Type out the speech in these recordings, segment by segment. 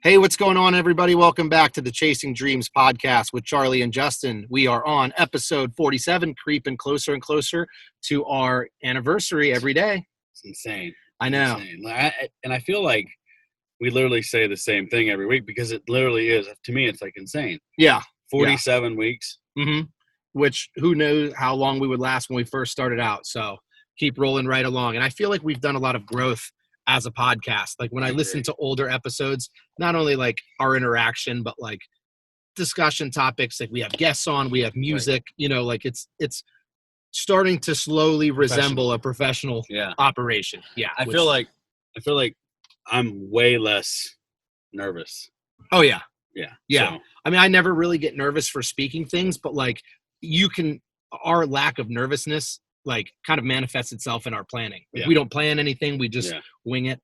Hey, what's going on, everybody? Welcome back to the Chasing Dreams podcast with Charlie and Justin. We are on episode 47, creeping closer and closer to our anniversary every day. It's insane. I know. Insane. And I feel like we literally say the same thing every week because it literally is. To me, it's like insane. Yeah. 47 weeks. Mm-hmm. Which, who knows how long we would last when we first started out. So keep rolling right along. And I feel like we've done a lot of growth as a podcast. Like when I listen to older episodes, not only like our interaction, but like discussion topics, like we have guests on, we have music, you know, like it's starting to slowly resemble a professional operation. Yeah. I feel like I'm way less nervous. Oh yeah. Yeah. Yeah. So. I mean, I never really get nervous for speaking things, but like our lack of nervousness like kind of manifests itself in our planning. Like, we don't plan anything. We just wing it.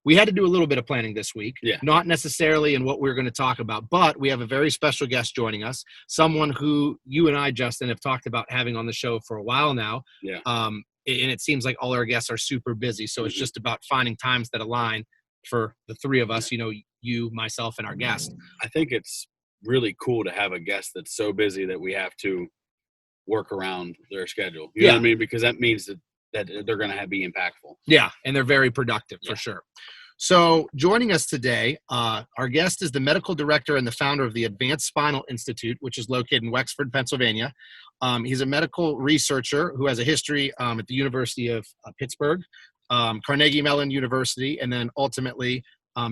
We had to do a little bit of planning this week, not necessarily in what we're going to talk about, but we have a very special guest joining us, someone who you and I, Justin, have talked about having on the show for a while now. Yeah. And it seems like all our guests are super busy. So it's just about finding times that align for the three of us, you know, you, myself, and our guest. I think it's really cool to have a guest that's so busy that we have to work around their schedule. You know what I mean? Because that means that they're going to be impactful. Yeah, and they're very productive for sure. So joining us today, our guest is the medical director and the founder of the Advanced Spinal Institute, which is located in Wexford, Pennsylvania. He's a medical researcher who has a history at the University of Pittsburgh, Carnegie Mellon University, and then ultimately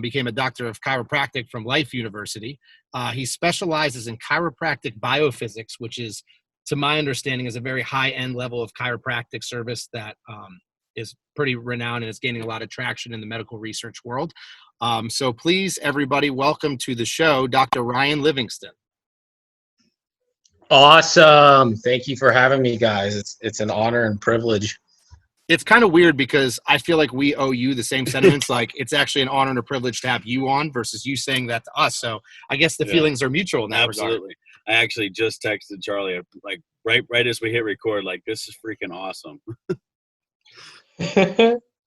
became a doctor of chiropractic from Life University. He specializes in chiropractic biophysics, which is, to my understanding, is a very high-end level of chiropractic service that is pretty renowned and is gaining a lot of traction in the medical research world. So please, everybody, welcome to the show, Dr. Ryan Livingston. Awesome. Thank you for having me, guys. It's an honor and privilege. It's kind of weird because I feel like we owe you the same sentiments. Like it's actually an honor and a privilege to have you on versus you saying that to us. So I guess the feelings are mutual in that regard. Absolutely. I actually just texted Charlie, like right as we hit record, like this is freaking awesome.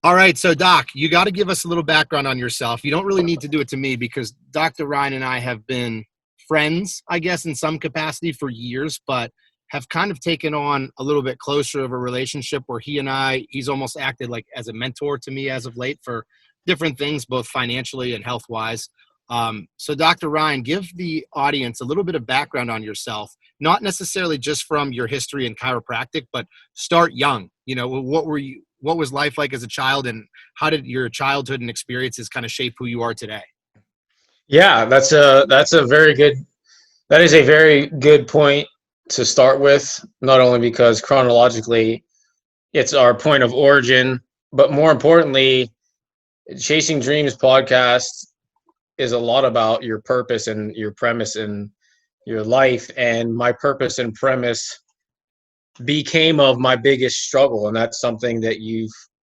All right. So Doc, you got to give us a little background on yourself. You don't really need to do it to me because Dr. Ryan and I have been friends, I guess, in some capacity for years, but have kind of taken on a little bit closer of a relationship where he's almost acted like as a mentor to me as of late for different things, both financially and health-wise. So Dr. Ryan, give the audience a little bit of background on yourself, not necessarily just from your history in chiropractic, but start young. You know, what was life like as a child, and how did your childhood and experiences kind of shape who you are today? Yeah, that is a very good point to start with, not only because chronologically it's our point of origin, but more importantly, Chasing Dreams podcast is a lot about your purpose and your premise in your life. And my purpose and premise became of my biggest struggle. And that's something that you've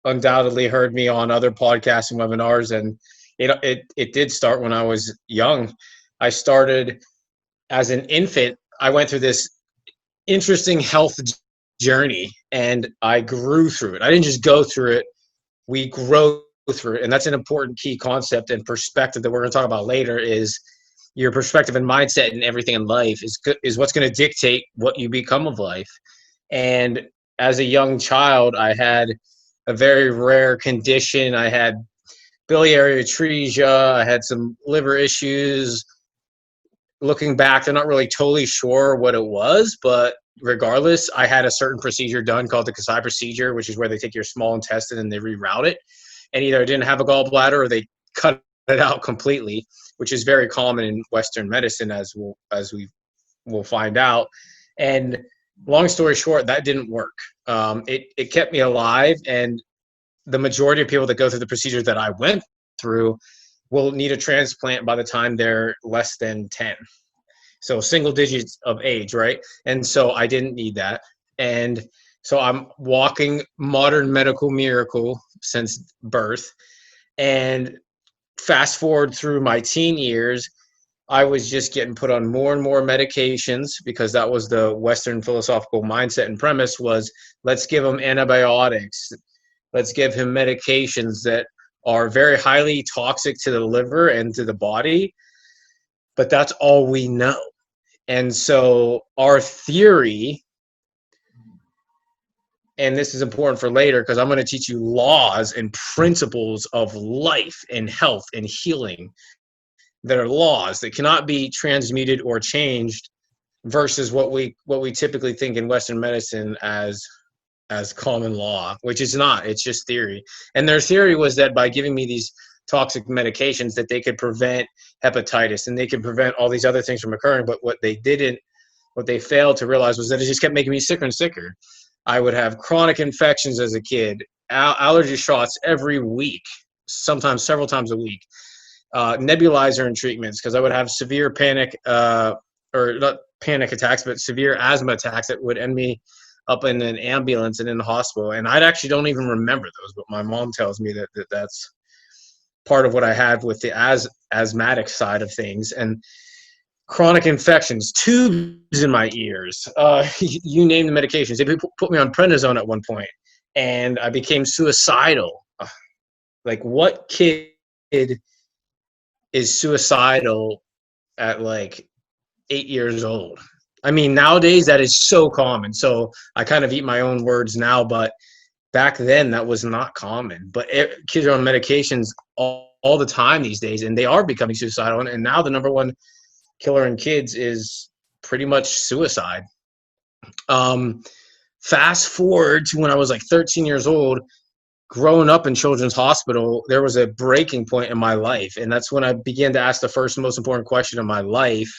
undoubtedly heard me on other podcasts and webinars. And it did start when I was young. I started as an infant. I went through this interesting health journey and I grew through it. I didn't just go through it. We grow through it. And that's an important key concept and perspective that we're going to talk about later. Is your perspective and mindset and everything in life is what's going to dictate what you become of life. And as a young child, I had a very rare condition. I had biliary atresia. I had some liver issues. Looking back, they're not really totally sure what it was, but regardless, I had a certain procedure done called the Kasai procedure, which is where they take your small intestine and they reroute it. And either I didn't have a gallbladder or they cut it out completely, which is very common in Western medicine, as we will find out. And long story short, that didn't work. It kept me alive, and the majority of people that go through the procedure that I went through will need a transplant by the time they're less than 10. So single digits of age, right? And so I didn't need that. And so I'm walking modern medical miracle since birth. And fast forward through my teen years, I was just getting put on more and more medications because that was the Western philosophical mindset and premise was, let's give him antibiotics. Let's give him medications that are very highly toxic to the liver and to the body, but that's all we know. And so our theory, and this is important for later because I'm going to teach you laws and principles of life and health and healing that are laws that cannot be transmuted or changed versus what we typically think in Western medicine as common law, which is not. It's just theory. And their theory was that by giving me these toxic medications that they could prevent hepatitis and they could prevent all these other things from occurring. But what they failed to realize was that it just kept making me sicker and sicker. I would have chronic infections as a kid, allergy shots every week, sometimes several times a week, nebulizer and treatments because I would have severe panic, or not panic attacks, but severe asthma attacks that would end me up in an ambulance and in the hospital. And I actually don't even remember those, but my mom tells me that's part of what I had with the asthmatic side of things. And chronic infections, tubes in my ears, you name the medications. They put me on prednisone at one point, and I became suicidal. Like, what kid is suicidal at like 8 years old? I mean, nowadays that is so common. So I kind of eat my own words now, but back then that was not common. But kids are on medications all the time these days, and they are becoming suicidal. And now the number one killer in kids is pretty much suicide. Fast forward to when I was like 13 years old, growing up in Children's Hospital, there was a breaking point in my life. And that's when I began to ask the first most important question in my life,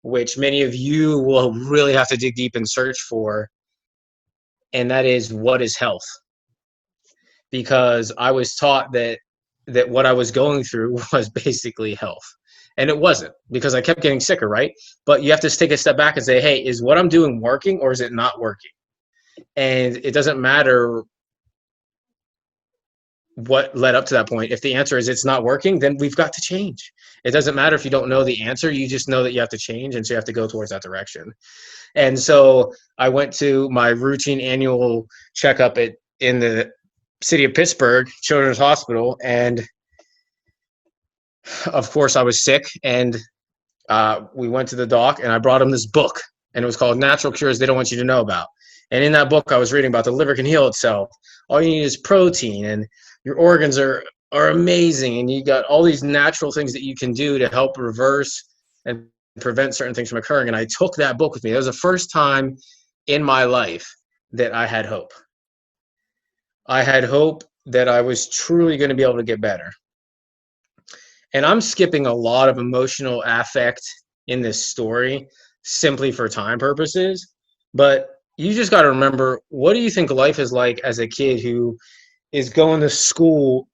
which many of you will really have to dig deep and search for. And that is, what is health? Because I was taught that what I was going through was basically health. And it wasn't, because I kept getting sicker, right? But you have to take a step back and say, hey, is what I'm doing working or is it not working? And it doesn't matter what led up to that point. If the answer is it's not working, then we've got to change. It doesn't matter if you don't know the answer. You just know that you have to change, and so you have to go towards that direction. And so I went to my routine annual checkup in the city of Pittsburgh Children's Hospital, and of course I was sick, and we went to the doc, and I brought him this book, and it was called Natural Cures They Don't Want You to Know About. And in that book I was reading about the liver can heal itself. All you need is protein, and your organs are amazing, and you got all these natural things that you can do to help reverse and prevent certain things from occurring. And I took that book with me. That was the first time in my life that I had hope. I had hope that I was truly going to be able to get better. And I'm skipping a lot of emotional affect in this story simply for time purposes. But you just got to remember, what do you think life is like as a kid who is going to school,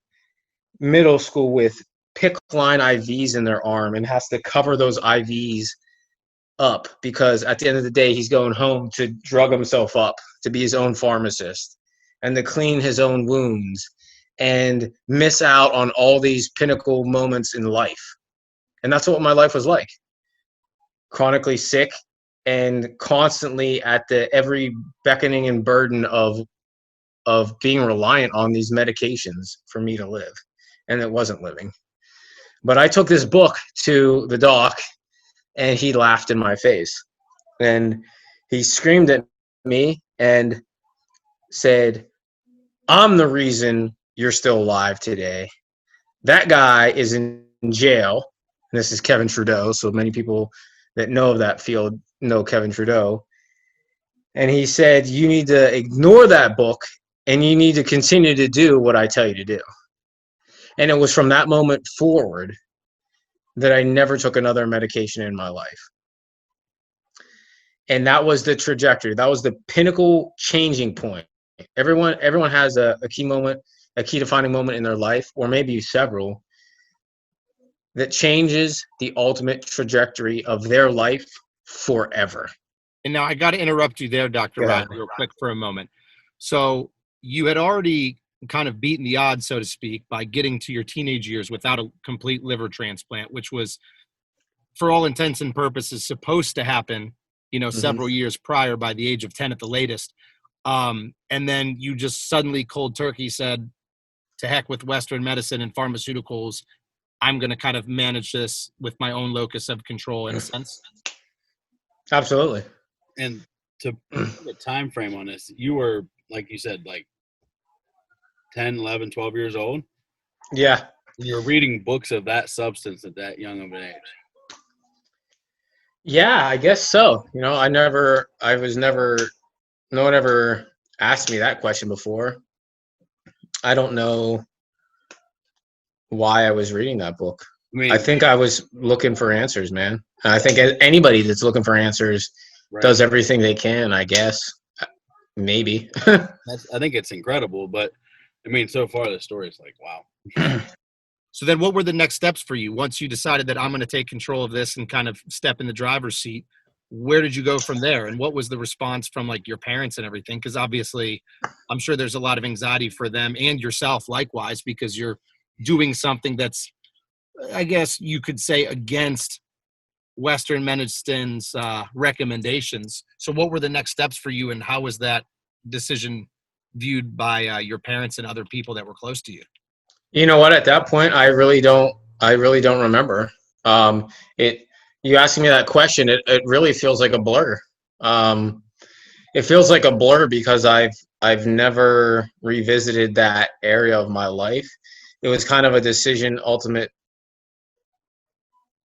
middle school, with PICC line IVs in their arm and has to cover those IVs up because at the end of the day, he's going home to drug himself up, to be his own pharmacist and to clean his own wounds and miss out on all these pinnacle moments in life. And that's what my life was like. Chronically sick and constantly at the every beckoning and burden of being reliant on these medications for me to live. And it wasn't living. But I took this book to the doc, and he laughed in my face. And he screamed at me and said, I'm the reason you're still alive today. That guy is in jail. And this is Kevin Trudeau. So many people that know of that field know Kevin Trudeau. And he said, you need to ignore that book and you need to continue to do what I tell you to do. And it was from that moment forward that I never took another medication in my life. And that was the trajectory. That was the pinnacle changing point. Everyone has a key moment, a key defining moment in their life, or maybe several, that changes the ultimate trajectory of their life forever. And now I got to interrupt you there, Dr. Rod, real quick for a moment. So you had already kind of beaten the odds, so to speak, by getting to your teenage years without a complete liver transplant, which was, for all intents and purposes, supposed to happen, several years prior, by the age of 10 at the latest. And then you just suddenly cold turkey said, to heck with Western medicine and pharmaceuticals. I'm going to kind of manage this with my own locus of control in a sense. Absolutely. And to put a time frame on this, you were, like you said, like 10, 11, 12 years old. Yeah. You're reading books of that substance at that young of an age. Yeah, I guess so. No one ever asked me that question before. I don't know why I was reading that book. I think I was looking for answers, man. I think anybody that's looking for answers does everything they can, I guess. Maybe. I think it's incredible, but I mean, so far the story is like, wow. So then what were the next steps for you once you decided that I'm going to take control of this and kind of step in the driver's seat? Where did you go from there? And what was the response from like your parents and everything? Because obviously I'm sure there's a lot of anxiety for them and yourself likewise, because you're doing something that's, I guess you could say, against Western medicine's recommendations. So what were the next steps for you, and how was that decision viewed by your parents and other people that were close to you? You know what? At that point, I really don't remember. You asking me that question, it really feels like a blur. It feels like a blur because I've never revisited that area of my life. It was kind of a decision, ultimate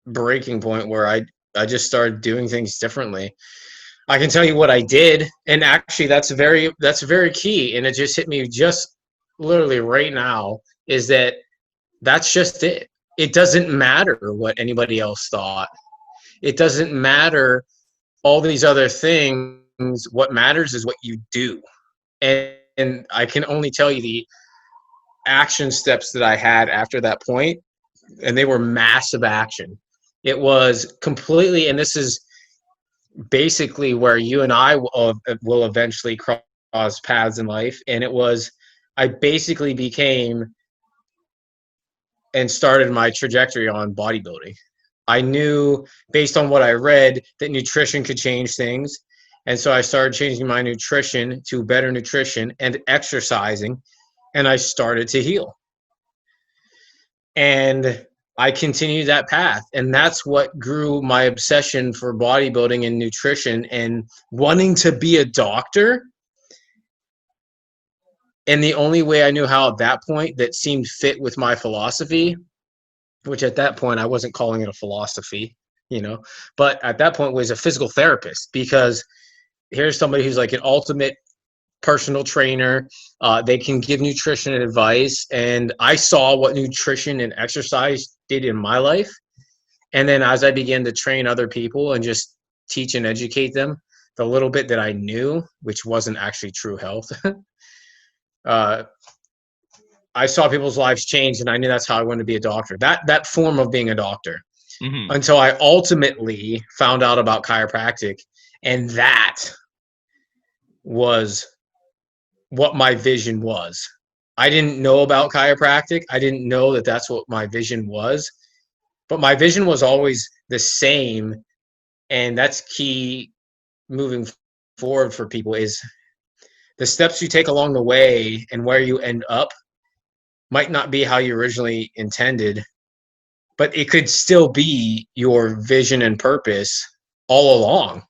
breaking point where I just started doing things differently. I can tell you what I did, and actually that's very key, and it just hit me just literally right now, is that's just it. It doesn't matter what anybody else thought. It doesn't matter all these other things. What matters is what you do. And I can only tell you the action steps that I had after that point, and they were massive action. It was completely, and this is basically where you and I will eventually cross paths in life. And it was, I basically became and started my trajectory on bodybuilding. I knew based on what I read that nutrition could change things. And so I started changing my nutrition to better nutrition and exercising, and I started to heal. And I continued that path. And that's what grew my obsession for bodybuilding and nutrition and wanting to be a doctor. And the only way I knew how at that point that seemed fit with my philosophy, which at that point I wasn't calling it a philosophy, but at that point was a physical therapist, because here's somebody who's like an ultimate personal trainer. They can give nutrition advice. And I saw what nutrition and exercise did in my life. And then as I began to train other people and just teach and educate them, the little bit that I knew, which wasn't actually true health, I saw people's lives change, and I knew that's how I wanted to be a doctor. That form of being a doctor. Mm-hmm. Until I ultimately found out about chiropractic, and that was what my vision was. I didn't know about chiropractic. I didn't know that that's what my vision was, but my vision was always the same. And that's key moving forward for people, is the steps you take along the way and where you end up might not be how you originally intended, but it could still be your vision and purpose all along.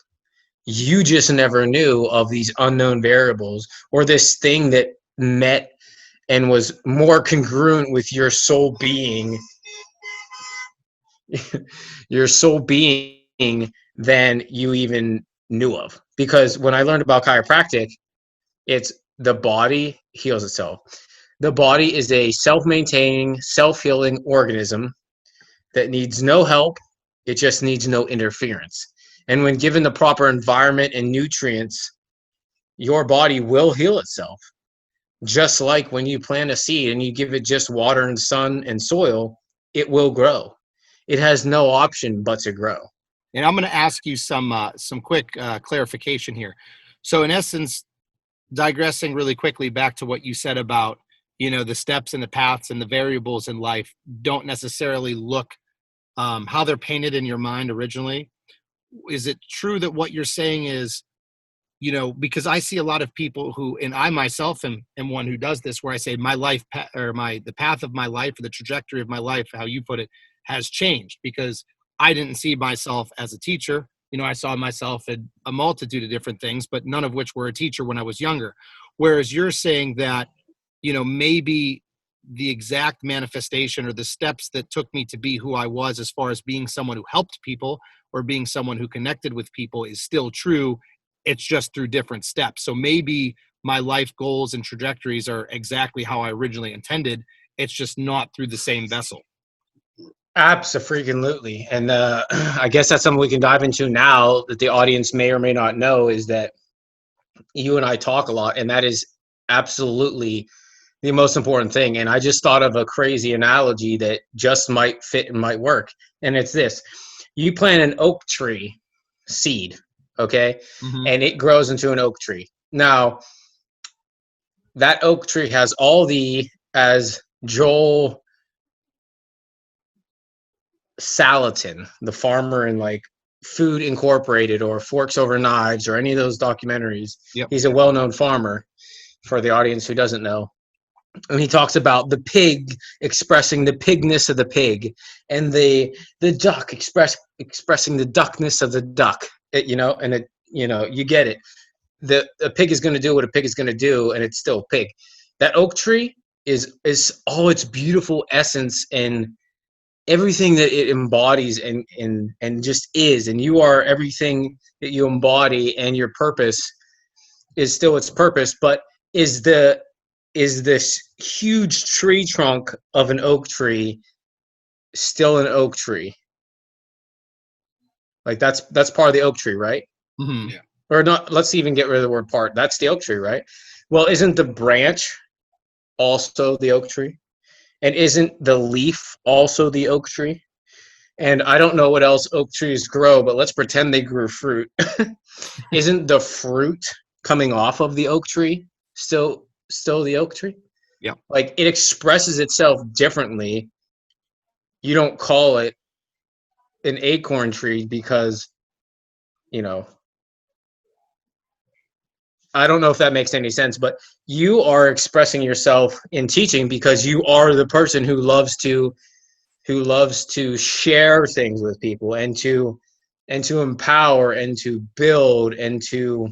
You just never knew of these unknown variables, or this thing that met and was more congruent with your soul being, than you even knew of. Because when I learned about chiropractic, it's the body heals itself. The body is a self-maintaining, self-healing organism that needs no help. It just needs no interference. And when given the proper environment and nutrients, your body will heal itself. Just like when you plant a seed and you give it just water and sun and soil, it will grow. It has no option but to grow. And I'm going to ask you some quick clarification here. So in essence, digressing really quickly back to what you said about, the steps and the paths and the variables in life don't necessarily look how they're painted in your mind originally. Is it true that what you're saying is because I see a lot of people who, and I myself am one who does this, where I say my life the path of my life, or the trajectory of my life, how you put it, has changed because I didn't see myself as a teacher. I saw myself in a multitude of different things, but none of which were a teacher when I was younger. Whereas you're saying that, maybe the exact manifestation or the steps that took me to be who I was, as far as being someone who helped people or being someone who connected with people, is still true. It's just through different steps. So maybe my life goals and trajectories are exactly how I originally intended. It's just not through the same vessel. Absolutely. And I guess that's something we can dive into now that the audience may or may not know, is that you and I talk a lot, and that is absolutely the most important thing. And I just thought of a crazy analogy that just might fit and might work. And it's this: you plant an oak tree seed, okay? Mm-hmm. And it grows into an oak tree. Now, that oak tree has as Joel Salatin, the farmer in like Food Incorporated or Forks Over Knives or any of those documentaries. Yep. He's a well-known farmer, for the audience who doesn't know. And he talks about the pig expressing the pigness of the pig, and the duck expressing the duckness of the duck. You get it. The pig is going to do what a pig is going to do, and it's still a pig. That oak tree is all its beautiful essence and everything that it embodies and just is. And you are everything that you embody, and your purpose is still its purpose, but is this huge tree trunk of an oak tree still an oak tree? Like that's part of the oak tree, right? Mm-hmm. Yeah. Or not, let's even get rid of the word part. That's the oak tree, right? Well, isn't the branch also the oak tree? And isn't the leaf also the oak tree? And I don't know what else oak trees grow, but let's pretend they grew fruit. Isn't the fruit coming off of the oak tree still the oak tree? Yeah. Like, it expresses itself differently. You don't call it an acorn tree because, I don't know if that makes any sense, but you are expressing yourself in teaching because you are the person who loves to share things with people and to empower and to build and to,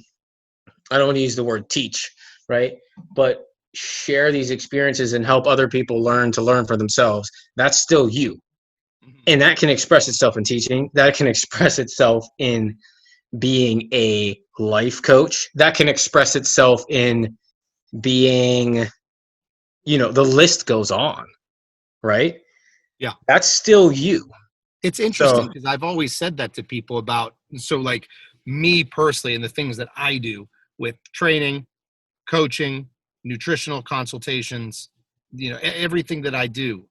I don't want to use the word teach, right? But share these experiences and help other people learn for themselves. That's still you. And that can express itself in teaching. That can express itself in being a life coach. That can express itself in being, the list goes on, right? Yeah. That's still you. It's interesting because I've always said that to people about, so like me personally and the things that I do with training, coaching, nutritional consultations, everything that I do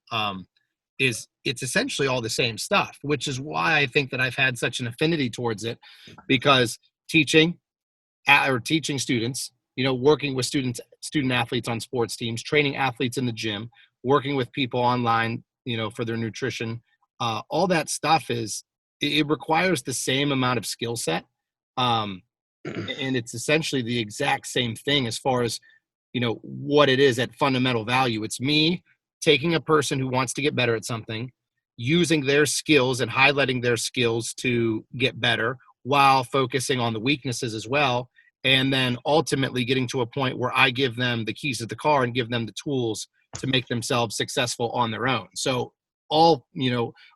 it's essentially all the same stuff, which is why I think that I've had such an affinity towards it, because teaching students, working with student athletes on sports teams, training athletes in the gym, working with people online, for their nutrition, all that stuff it requires the same amount of skill set. And it's essentially the exact same thing as far as, what it is at fundamental value. It's me taking a person who wants to get better at something, using their skills and highlighting their skills to get better while focusing on the weaknesses as well. And then ultimately getting to a point where I give them the keys to the car and give them the tools to make themselves successful on their own. So all,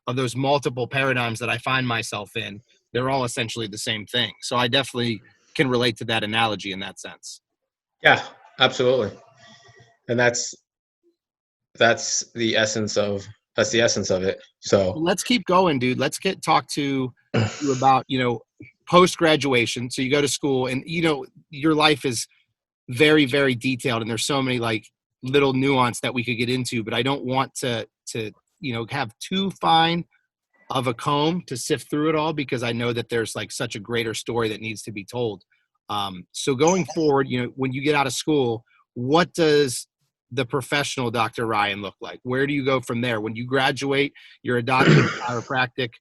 of those multiple paradigms that I find myself in, they're all essentially the same thing. So I definitely can relate to that analogy in that sense. Yeah, absolutely. And that's the essence of it. So let's keep going, dude. Let's talk to you about, post-graduation. So you go to school and, your life is very, very detailed, and there's so many like little nuance that we could get into, but I don't want to have too fine of a comb to sift through it all, because I know that there's like such a greater story that needs to be told. So going forward, when you get out of school, what does the professional Dr. Ryan look like? Where do you go from there? When you graduate, you're a doctor of chiropractic.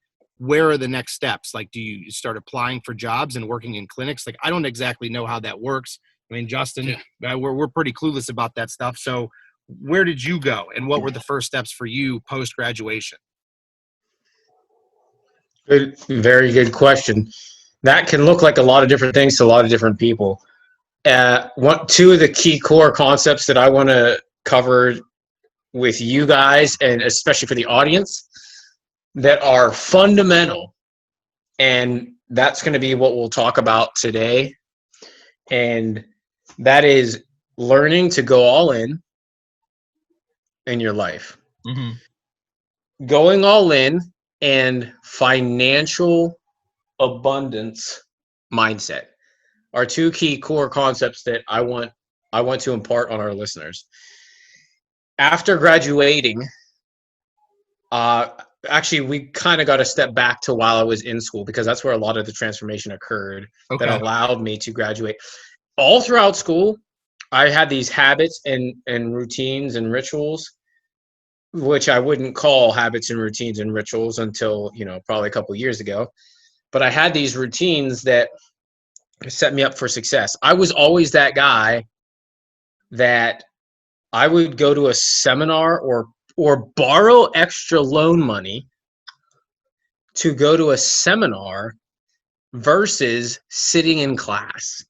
where are the next steps? Like, do you start applying for jobs and working in clinics? Like, I don't exactly know how that works. I mean, Justin, we're pretty clueless about that stuff. So where did you go, and what were the first steps for you post-graduation? Good, very good question. That can look like a lot of different things to a lot of different people. Two of the key core concepts that I want to cover with you guys, and especially for the audience, that are fundamental, and that's going to be what we'll talk about today. And that is learning to go all in your life. Mm-hmm. Going all in and financial abundance mindset are two key core concepts that I want to impart on our listeners. After graduating, actually, we kind of got to step back to while I was in school, because that's where a lot of the transformation occurred that allowed me to graduate. All throughout school, I had these habits and routines and rituals, which I wouldn't call habits and routines and rituals until, probably a couple of years ago. But I had these routines that set me up for success. I was always that guy that I would go to a seminar or borrow extra loan money to go to a seminar versus sitting in class.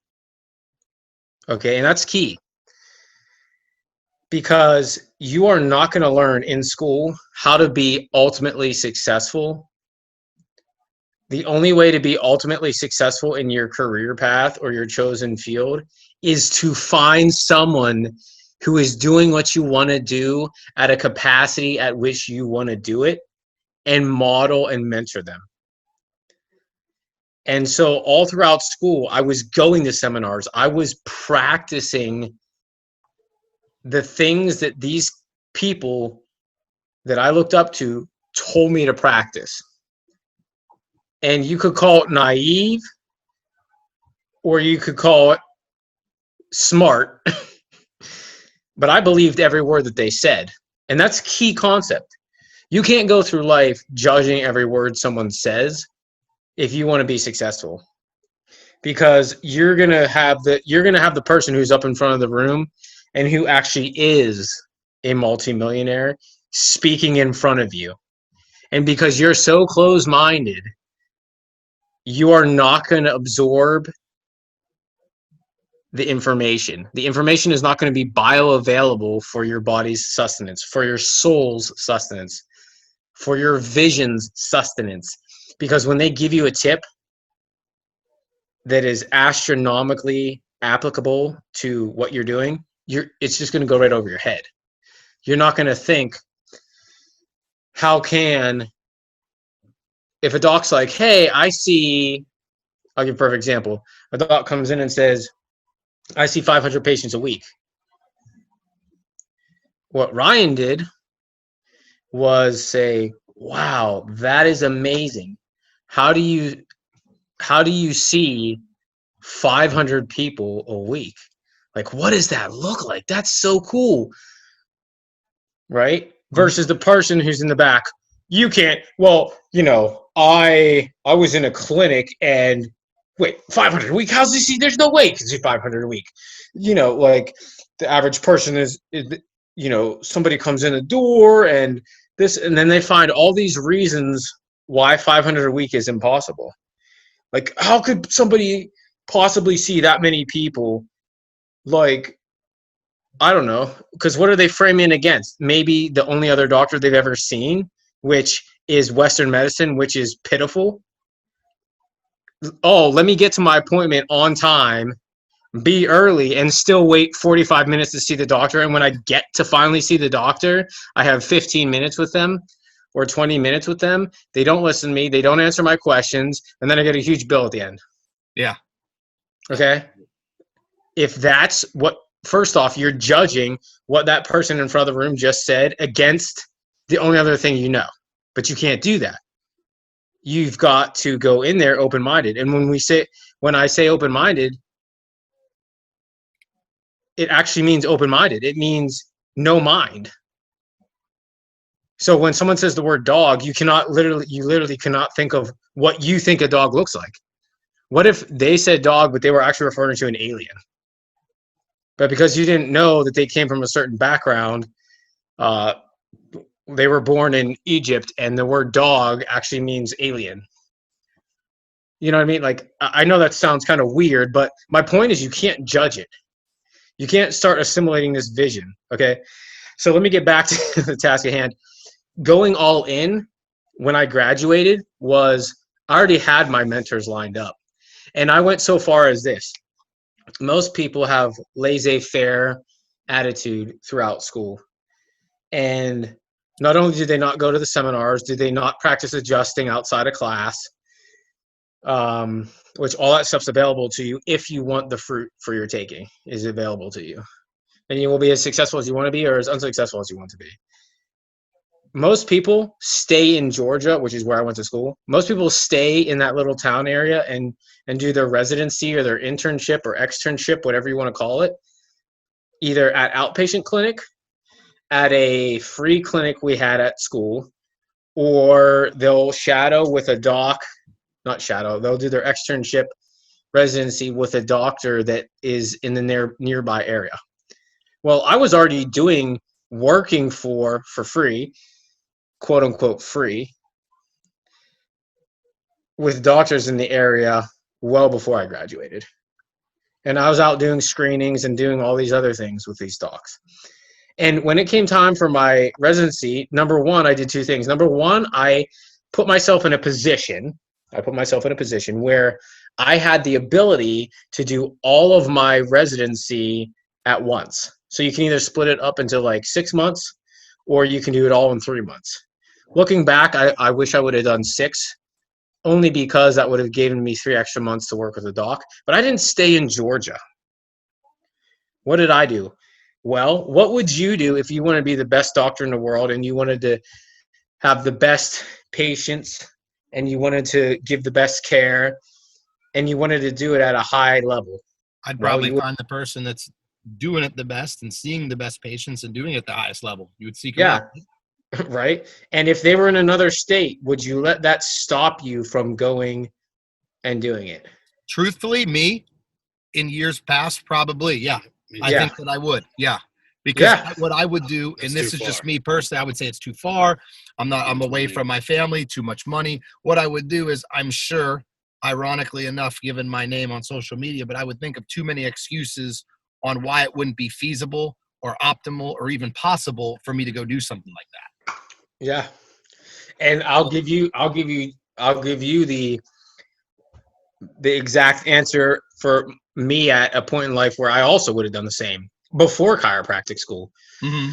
Okay, and that's key, because you are not going to learn in school how to be ultimately successful. The only way to be ultimately successful in your career path or your chosen field is to find someone who is doing what you want to do at a capacity at which you want to do it, and model and mentor them. And so all throughout school, I was going to seminars. I was practicing the things that these people that I looked up to told me to practice. And you could call it naive, or you could call it smart. But I believed every word that they said. And that's a key concept. You can't go through life judging every word someone says if you want to be successful. Because you're going to have the person who's up in front of the room and who actually is a multimillionaire speaking in front of you. And because you're so closed-minded, you are not going to absorb the information. The information is not going to be bioavailable for your body's sustenance, for your soul's sustenance, for your vision's sustenance. Because when they give you a tip that is astronomically applicable to what you're doing, it's just going to go right over your head. You're not going to think, if a doc's like, hey, I'll give a perfect example. A doc comes in and says, I see 500 patients a week. What Ryan did was say, wow, that is amazing. How do you see 500 people a week? Like, what does that look like? That's so cool. Right? Versus the person who's in the back. You can't, I was in a clinic and wait, 500 a week? How's he see? There's no way he can see 500 a week. Like the average person is somebody comes in the door and then they find all these reasons why 500 a week is impossible. Like, how could somebody possibly see that many people? Like, I don't know, because what are they framing against? Maybe the only other doctor they've ever seen, which is Western medicine, which is pitiful. Oh, let me get to my appointment on time, be early, and still wait 45 minutes to see the doctor. And when I get to finally see the doctor, I have 15 minutes with them or 20 minutes with them. They don't listen to me. They don't answer my questions. And then I get a huge bill at the end. Yeah. Okay. If that's first off, you're judging what that person in front of the room just said against the only other thing you know. But you can't do that. You've got to go in there open-minded. And when I say open-minded, it actually means open-minded. It means no mind. So when someone says the word dog, you literally cannot think of what you think a dog looks like. What if they said dog, but they were actually referring to an alien? But because you didn't know that they came from a certain background, they were born in Egypt, and the word dog actually means alien. You know what I mean? Like, I know that sounds kind of weird, but my point is you can't judge it. You can't start assimilating this vision, okay? So let me get back to the task at hand. Going all in when I graduated was I already had my mentors lined up. And I went so far as this. Most people have laissez-faire attitude throughout school. And not only did they not go to the seminars, did they not practice adjusting outside of class, which all that stuff's available to you if you want the fruit for your taking is available to you. And you will be as successful as you want to be or as unsuccessful as you want to be. Most people stay in Georgia, which is where I went to school. Most people stay in that little town area and do their residency or their internship or externship, whatever you want to call it, either at outpatient clinic, at a free clinic we had at school, or they'll shadow with a doc, not shadow, they'll do their externship residency with a doctor that is in the nearby area. Well, I was already working for free, quote unquote free, with doctors in the area well before I graduated. And I was out doing screenings and doing all these other things with these docs. And when it came time for my residency, number one, I did two things. Number one, I put myself in a position where I had the ability to do all of my residency at once. So you can either split it up into like 6 months or you can do it all in 3 months. Looking back, I wish I would have done 6, only because that would have given me 3 extra months to work with a doc. But I didn't stay in Georgia. What did I do? Well, what would you do if you wanted to be the best doctor in the world and you wanted to have the best patients and you wanted to give the best care and you wanted to do it at a high level? I'd probably find the person that's doing it the best and seeing the best patients and doing it at the highest level. You would seek them out. Right. And if they were in another state, would you let that stop you from going and doing it? Truthfully, me, in years past, probably, yeah. I think that I would, yeah. Because what I would do, and this is just me personally, I would say it's too far. I'm away from my family, too much money. What I would do is, I'm sure, ironically enough, given my name on social media, but I would think of too many excuses on why it wouldn't be feasible or optimal or even possible for me to go do something like that. Yeah. And I'll give you the exact answer for me at a point in life where I also would have done the same before chiropractic school. Mm-hmm.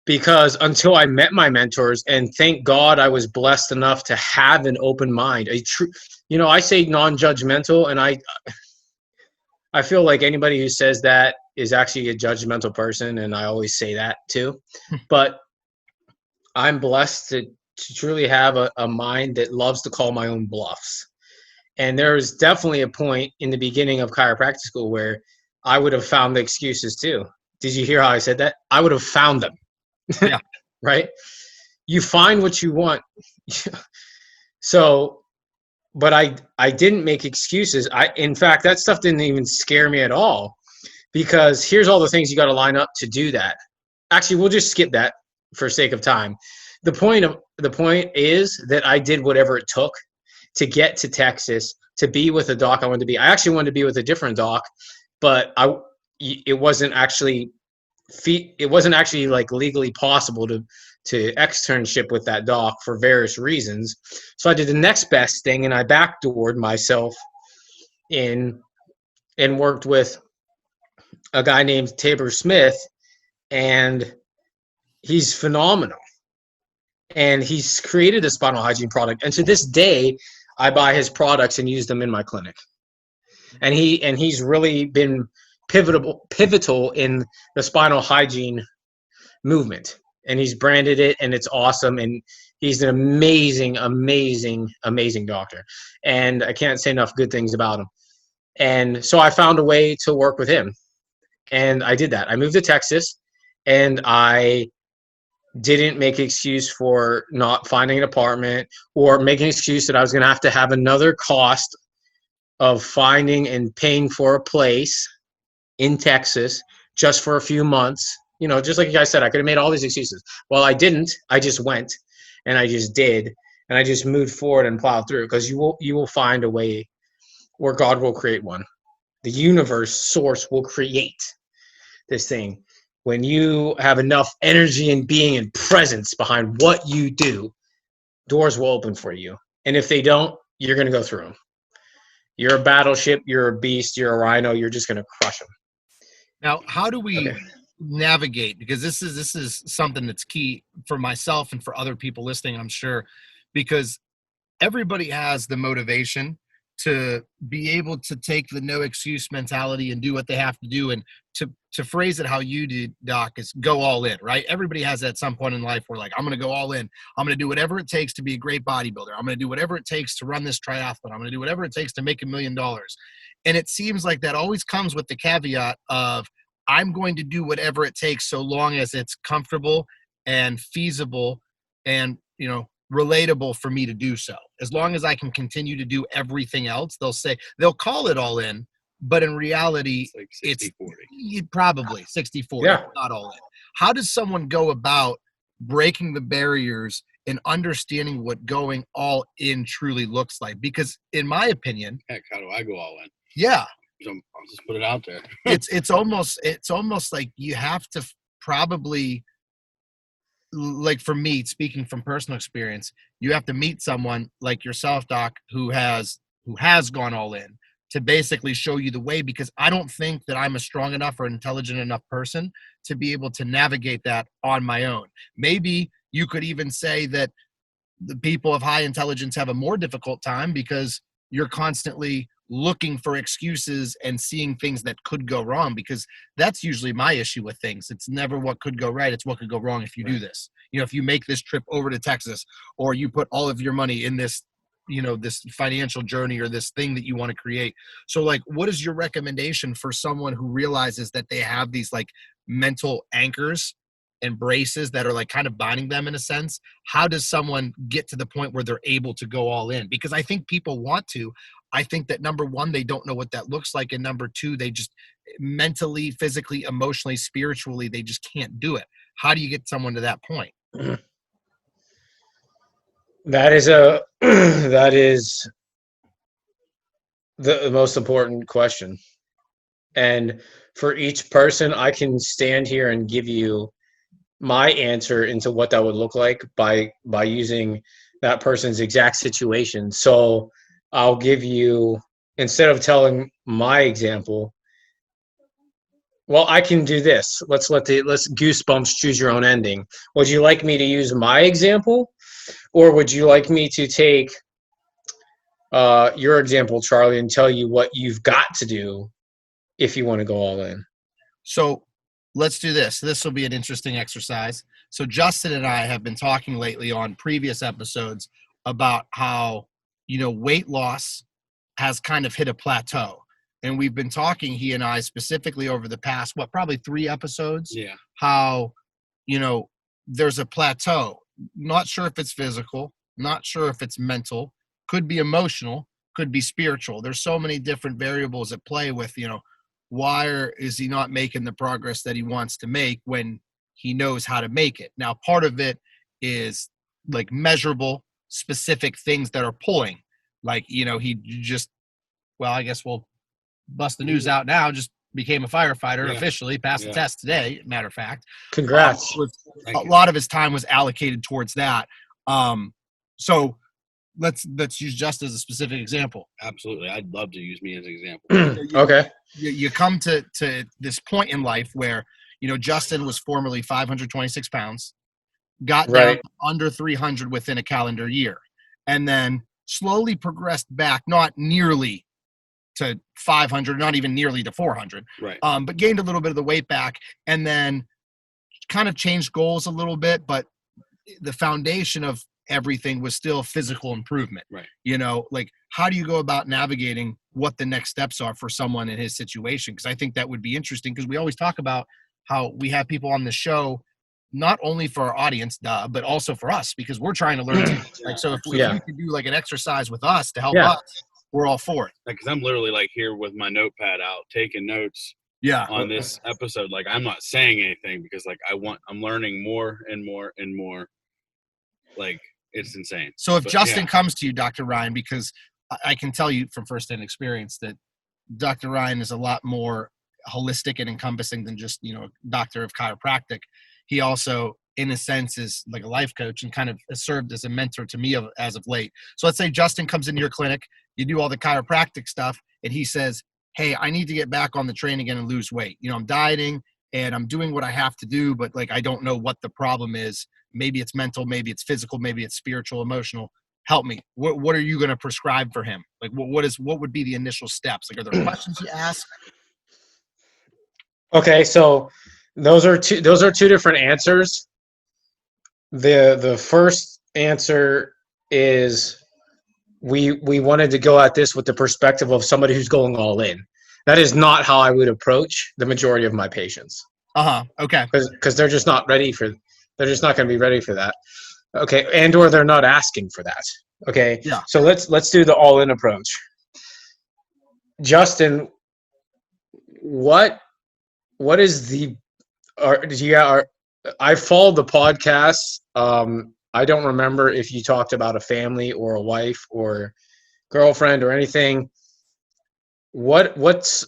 Because until I met my mentors, and thank God I was blessed enough to have an open mind, I say non-judgmental, and I feel like anybody who says that is actually a judgmental person, and I always say that too. But I'm blessed to truly have a mind that loves to call my own bluffs. And there was definitely a point in the beginning of chiropractic school where I would have found the excuses too. Did you hear how I said that? I would have found them. Yeah. Right? You find what you want. So, but I didn't make excuses. In fact, that stuff didn't even scare me at all, because here's all the things you got to line up to do that. Actually, we'll just skip that for sake of time. The point is that I did whatever it took to get to Texas, to be with a doc I wanted to be. I actually wanted to be with a different doc, but it wasn't actually like legally possible to externship with that doc for various reasons. So I did the next best thing, and I backdoored myself in and worked with a guy named Tabor Smith, and he's phenomenal. And he's created a spinal hygiene product, and to this day, I buy his products and use them in my clinic. And he's really been pivotal in the spinal hygiene movement. And he's branded it, and it's awesome. And he's an amazing, amazing, amazing doctor. And I can't say enough good things about him. And so I found a way to work with him. And I did that. I moved to Texas, and I didn't make an excuse for not finding an apartment or make an excuse that I was going to have another cost of finding and paying for a place in Texas just for a few months. You know, just like you guys said, I could have made all these excuses. Well, I didn't. I just went and I just did. And I just moved forward and plowed through, because you will find a way where God will create one. The universe source will create this thing. When you have enough energy and being and presence behind what you do, doors will open for you. And if they don't, you're going to go through them. You're a battleship, you're a beast, you're a rhino, you're just going to crush them. Now, how do we navigate? Because this is something that's key for myself and for other people listening, I'm sure, because everybody has the motivation to be able to take the no excuse mentality and do what they have to do. And to phrase it how you did, Doc, is go all in, right? Everybody has that at some point in life where, like, I'm going to go all in. I'm going to do whatever it takes to be a great bodybuilder. I'm going to do whatever it takes to run this triathlon. I'm going to do whatever it takes to make $1 million. And it seems like that always comes with the caveat of, I'm going to do whatever it takes so long as it's comfortable and feasible and, you know, relatable for me to do so. As long as I can continue to do everything else, they'll call it all in, but in reality, it's like 60-40. It's probably 60-40, not all in. How does someone go about breaking the barriers and understanding what going all in truly looks like? Because in my opinion, heck, how do I go all in? Yeah. I'll just put it out there. it's almost like you have to probably, like, for me, speaking from personal experience, you have to meet someone like yourself, Doc, who has gone all in to basically show you the way, because I don't think that I'm a strong enough or intelligent enough person to be able to navigate that on my own. Maybe you could even say that the people of high intelligence have a more difficult time because you're constantly looking for excuses and seeing things that could go wrong, because that's usually my issue with things. It's never what could go right. It's what could go wrong if you do this. You know, if you make this trip over to Texas, or you put all of your money in this, you know, this financial journey or this thing that you want to create. So, like, what is your recommendation for someone who realizes that they have these, like, mental anchors and braces that are, like, kind of binding them in a sense? How does someone get to the point where they're able to go all in? Because I think people want to. I think that, number one, they don't know what that looks like. And number two, they just mentally, physically, emotionally, spiritually, they just can't do it. How do you get someone to that point? That is the most important question. And for each person, I can stand here and give you my answer into what that would look like by using that person's exact situation. So I'll give you, instead of telling my example, well, I can do this. Let's Goosebumps choose your own ending. Would you like me to use my example, or would you like me to take your example, Charlie, and tell you what you've got to do if you want to go all in? So let's do this. This will be an interesting exercise. So Justin and I have been talking lately on previous episodes about how, you know, weight loss has kind of hit a plateau. And we've been talking, he and I, specifically over the past, probably 3 episodes, how, you know, there's a plateau. Not sure if it's physical, not sure if it's mental, could be emotional, could be spiritual. There's so many different variables at play with, you know, why is he not making the progress that he wants to make when he knows how to make it? Now, part of it is, like, measurable, specific things that are pulling. Like, you know, he just, well, I guess we'll bust the news out now, just became a firefighter officially, passed the test today, matter of fact. Congrats. A lot of his time was allocated towards that. So let's use just as a specific example. Absolutely. I'd love to use me as an example. Okay. You come to this point in life where, you know, Justin was formerly 526 pounds, got down under 300 within a calendar year, and then slowly progressed back, not nearly to 500, not even nearly to 400, but gained a little bit of the weight back, and then kind of changed goals a little bit, but the foundation of everything was still physical improvement. You know, like, how do you go about navigating what the next steps are for someone in his situation? Because I think that would be interesting, because we always talk about how we have people on the show not only for our audience, but also for us, because we're trying to learn too. Like, so if you can do like an exercise with us to help us, we're all for it. Because I'm literally like here with my notepad out, taking notes. On this episode, like I'm not saying anything because like I'm learning more and more and more. Like it's insane. So if Justin comes to you, Dr. Ryan, because I can tell you from firsthand experience that Dr. Ryan is a lot more holistic and encompassing than just, a doctor of chiropractic. He also, in a sense, is like a life coach and kind of has served as a mentor to me as of late. So let's say Justin comes into your clinic, you do all the chiropractic stuff, and he says, hey, I need to get back on the train again and lose weight. I'm dieting and I'm doing what I have to do, but like, I don't know what the problem is. Maybe it's mental, maybe it's physical, maybe it's spiritual, emotional. Help me. What are you going to prescribe for him? Like, what would be the initial steps? Like, are there questions you ask? Okay. So those are two different answers. The first answer is we wanted to go at this with the perspective of somebody who's going all in. That is not how I would approach the majority of my patients. Okay. Because they're just not ready for. They're just not going to be ready for that. Okay, and/or they're not asking for that. Okay. Yeah. So let's do the all in approach. Justin, what is the? I followed the podcast. I don't remember if you talked about a family or a wife or girlfriend or anything. What's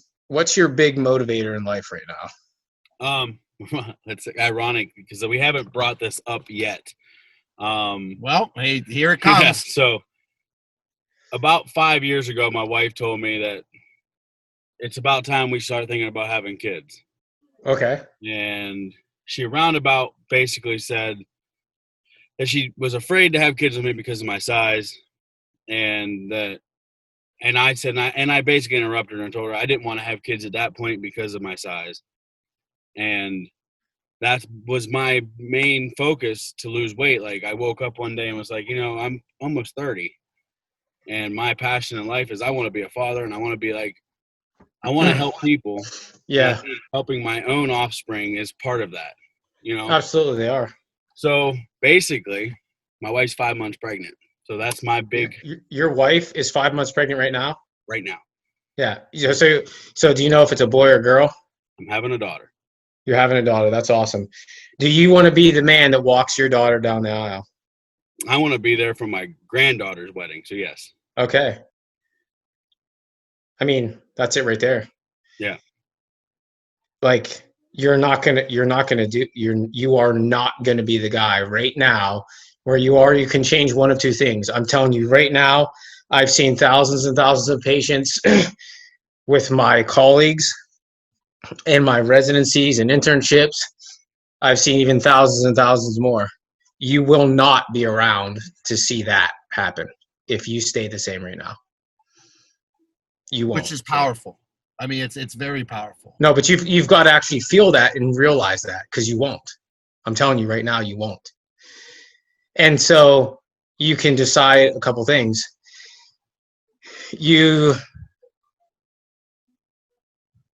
your big motivator in life right now? It's ironic because we haven't brought this up yet. Well, hey, here it comes. Yeah, so about 5 years ago, my wife told me that it's about time we start thinking about having kids. Okay. And she roundabout basically said that she was afraid to have kids with me because of my size, and I said, and I basically interrupted her and told her I didn't want to have kids at that point because of my size, and that was my main focus to lose weight. Like I woke up one day and was like, I'm almost 30, and my passion in life is I want to be a father, and I want to help people. Yeah, helping my own offspring is part of that. Absolutely, they are. So basically, my wife's 5 months pregnant. So that's my big. Your wife is 5 months pregnant right now? Right now. Yeah. So do you know if it's a boy or girl? I'm having a daughter. You're having a daughter. That's awesome. Do you want to be the man that walks your daughter down the aisle? I want to be there for my granddaughter's wedding. So yes. Okay. I mean, that's it right there. Yeah. Like you are not gonna be the guy right now where you can change one of two things. I'm telling you right now, I've seen thousands and thousands of patients with my colleagues and my residencies and internships. I've seen even thousands and thousands more. You will not be around to see that happen if you stay the same right now. You won't. Which is powerful. I mean, it's very powerful. No, but you've got to actually feel that and realize that, because you won't. I'm telling you right now, you won't. And so you can decide a couple things.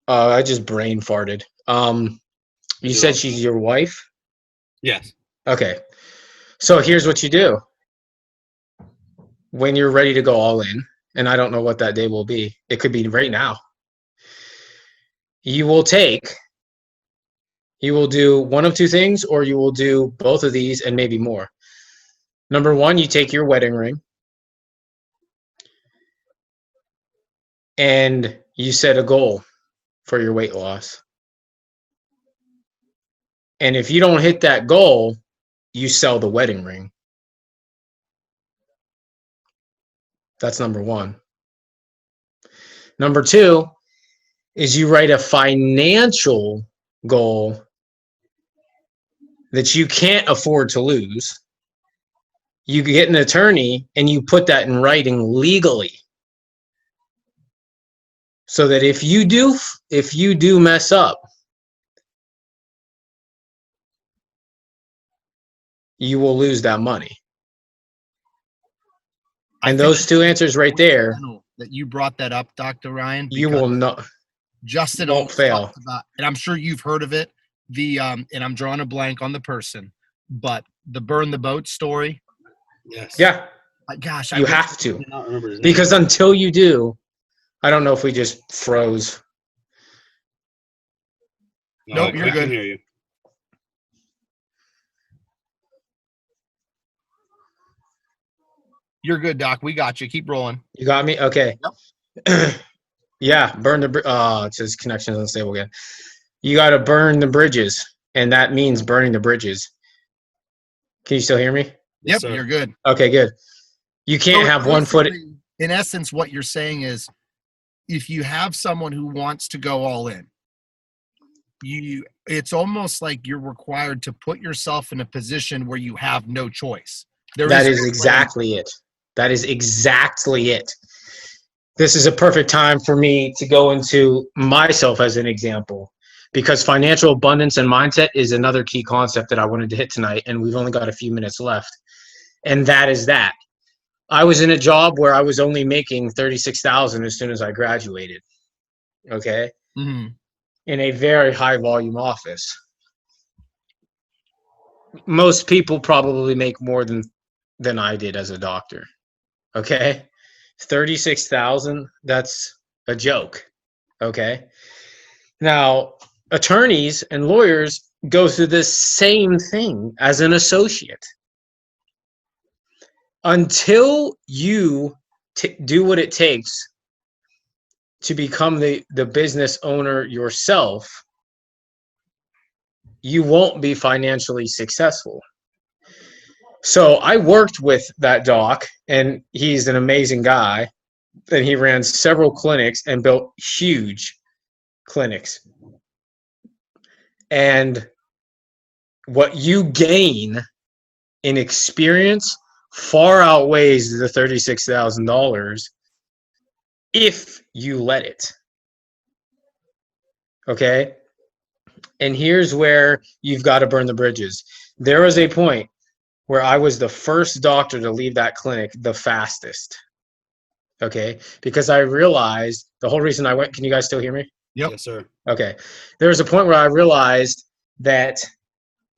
I just brain farted. You said she's your wife? Yes. Okay. So here's what you do. When you're ready to go all in, and I don't know what that day will be. It could be right now. You will do one of two things, or you will do both of these and maybe more. Number one, you take your wedding ring and you set a goal for your weight loss. And if you don't hit that goal, you sell the wedding ring. That's number one. Number two is you write a financial goal that you can't afford to lose. You get an attorney and you put that in writing legally, so that if you do mess up, you will lose that money. And those two answers right there, that you brought that up, Dr. Ryan. You will not. Justin won't fail. and I'm sure you've heard of it, and I'm drawing a blank on the person, but the burn the boat story. Yes. Yeah, Gosh, you have to. I don't remember his name. Because until you do, I don't know if we just froze. Nope, I you're can good. hear you. You're good, Doc. We got you. Keep rolling. You got me? Okay. Yep. Yeah, burn the it says connection is unstable again. You got to burn the bridges, and that means burning the bridges. Can you still hear me? Yep, sir. you're good. Okay, good. You can't So have one foot. basically, in essence, what you're saying is, if you have someone who wants to go all in, it's almost like you're required to put yourself in a position where you have no choice. That is exactly it. That is exactly it. This is a perfect time for me to go into myself as an example, because financial abundance and mindset is another key concept that I wanted to hit tonight, and we've only got a few minutes left. And that is that. I was in a job where I was only making $36,000 as soon as I graduated. Okay? Mm-hmm. In a very high volume office. Most people probably make more than I did as a doctor. Okay? 36,000, that's a joke. Okay? Now, attorneys and lawyers go through the same thing as an associate. Until you do what it takes to become the business owner yourself, you won't be financially successful. So I worked with that doc, and he's an amazing guy. And he ran several clinics and built huge clinics. And what you gain in experience far outweighs the $36,000 if you let it. Okay? And here's where you've got to burn the bridges. There was a point where I was the first doctor to leave that clinic the fastest. Okay? Because I realized the whole reason I went, can you guys still hear me? Yep. Yes, sir. Okay. There was a point where I realized that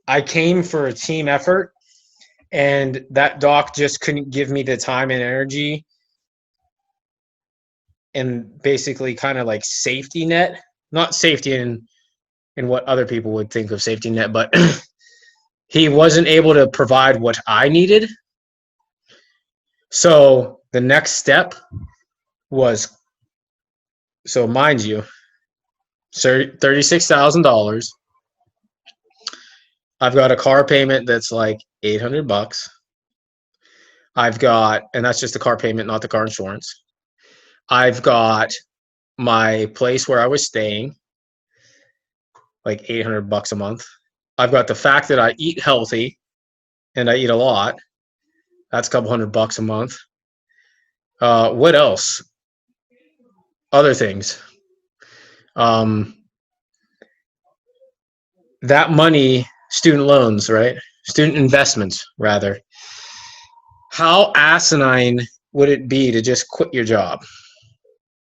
I came for a team effort, and that doc just couldn't give me the time and energy and basically kind of like safety net, not safety in what other people would think of safety net, but he wasn't able to provide what I needed. So the next step was, so mind you, $36,000. I've got a car payment that's like $800. I've got, and that's just the car payment, not the car insurance. I've got my place where I was staying, like $800 a month. I've got the fact that I eat healthy and I eat a lot. That's a couple $100 a month. What else? Other things. That money, student loans, right? Student investments, rather. How asinine would it be to just quit your job?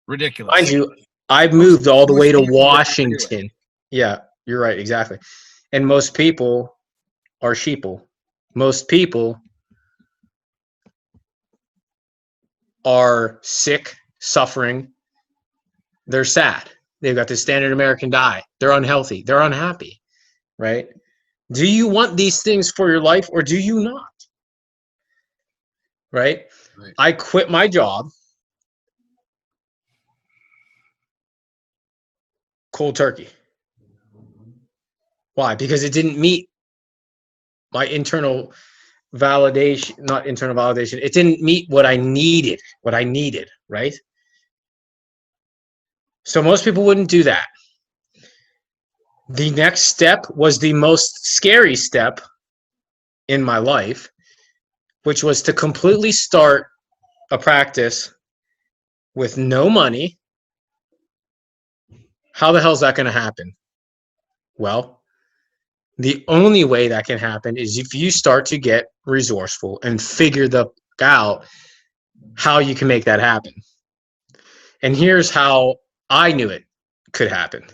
Ridiculous. Mind you, I moved all the way to Washington. Yeah, you're right, exactly. And most people are sheeple. Most people are sick, suffering. They're sad. They've got the standard American diet. They're unhealthy. They're unhappy, right? Do you want these things for your life, or do you not? Right? I quit my job cold turkey. Why? Because it didn't meet my internal validation, not internal validation. It didn't meet what I needed, right? So most people wouldn't do that. The next step was the most scary step in my life, which was to completely start a practice with no money. How the hell is that going to happen? Well, the only way that can happen is if you start to get resourceful and figure out how you can make that happen. And here's how I knew it could happen.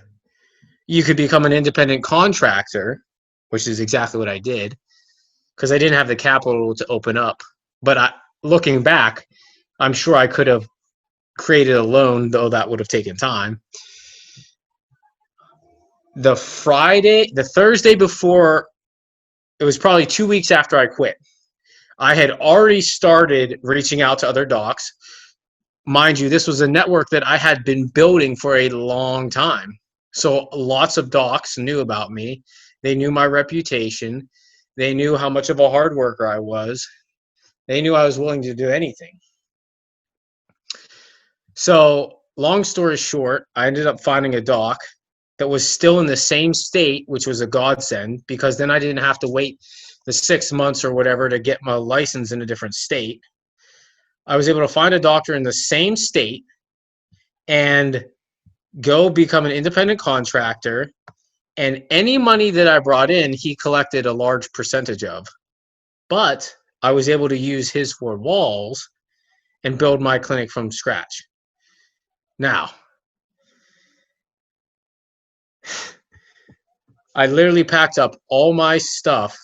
you could become an independent contractor, which is exactly what I did, because I didn't have the capital to open up. But looking back, I'm sure I could have created a loan, though that would have taken time. The Thursday before, it was probably 2 weeks after I quit, I had already started reaching out to other docs. Mind you, this was a network that I had been building for a long time. So lots of docs knew about me. They knew my reputation. They knew how much of a hard worker I was. They knew I was willing to do anything. So long story short, I ended up finding a doc that was still in the same state, which was a godsend, because then I didn't have to wait the 6 months or whatever to get my license in a different state. I was able to find a doctor in the same state and go become an independent contractor. And any money that I brought in, he collected a large percentage of. But I was able to use his 4 walls and build my clinic from scratch. Now, I literally packed up all my stuff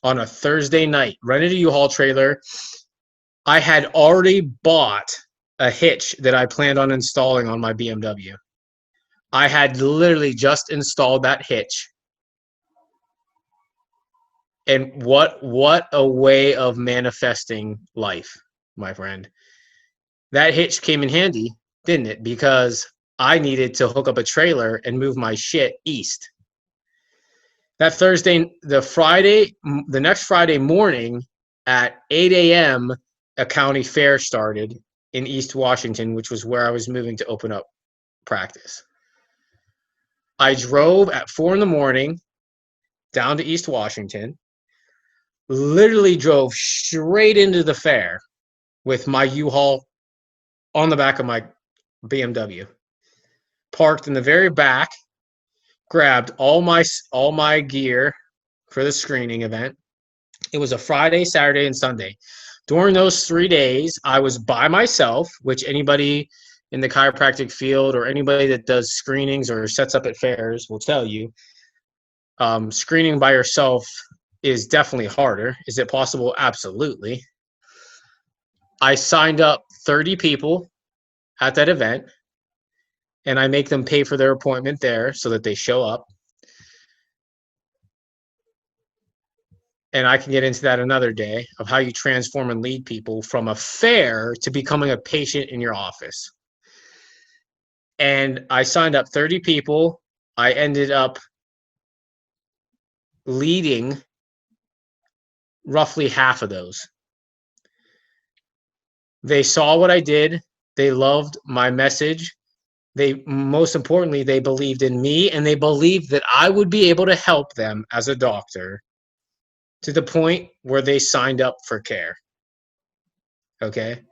on a Thursday night, rented a U-Haul trailer. I had already bought a hitch that I planned on installing on my BMW. I had literally just installed that hitch. And what a way of manifesting life, my friend. That hitch came in handy, didn't it? Because I needed to hook up a trailer and move my shit east. That Thursday, the next Friday morning at 8 a.m., a county fair started in East Washington, which was where I was moving to open up practice. I drove at 4 a.m. down to East Washington, literally drove straight into the fair with my U-Haul on the back of my BMW, parked in the very back, grabbed all my gear for the screening event. It was a Friday, Saturday, and Sunday. During those 3 days, I was by myself, which anybody in the chiropractic field or anybody that does screenings or sets up at fairs will tell you. Screening by yourself is definitely harder. Is it possible? Absolutely. I signed up 30 people at that event, and I make them pay for their appointment there so that they show up. And I can get into that another day of how you transform and lead people from a fair to becoming a patient in your office. And I signed up 30 people. I ended up leading roughly half of those. They saw what I did. They loved my message. Most importantly, they believed in me, and they believed that I would be able to help them as a doctor to the point where they signed up for care. Okay?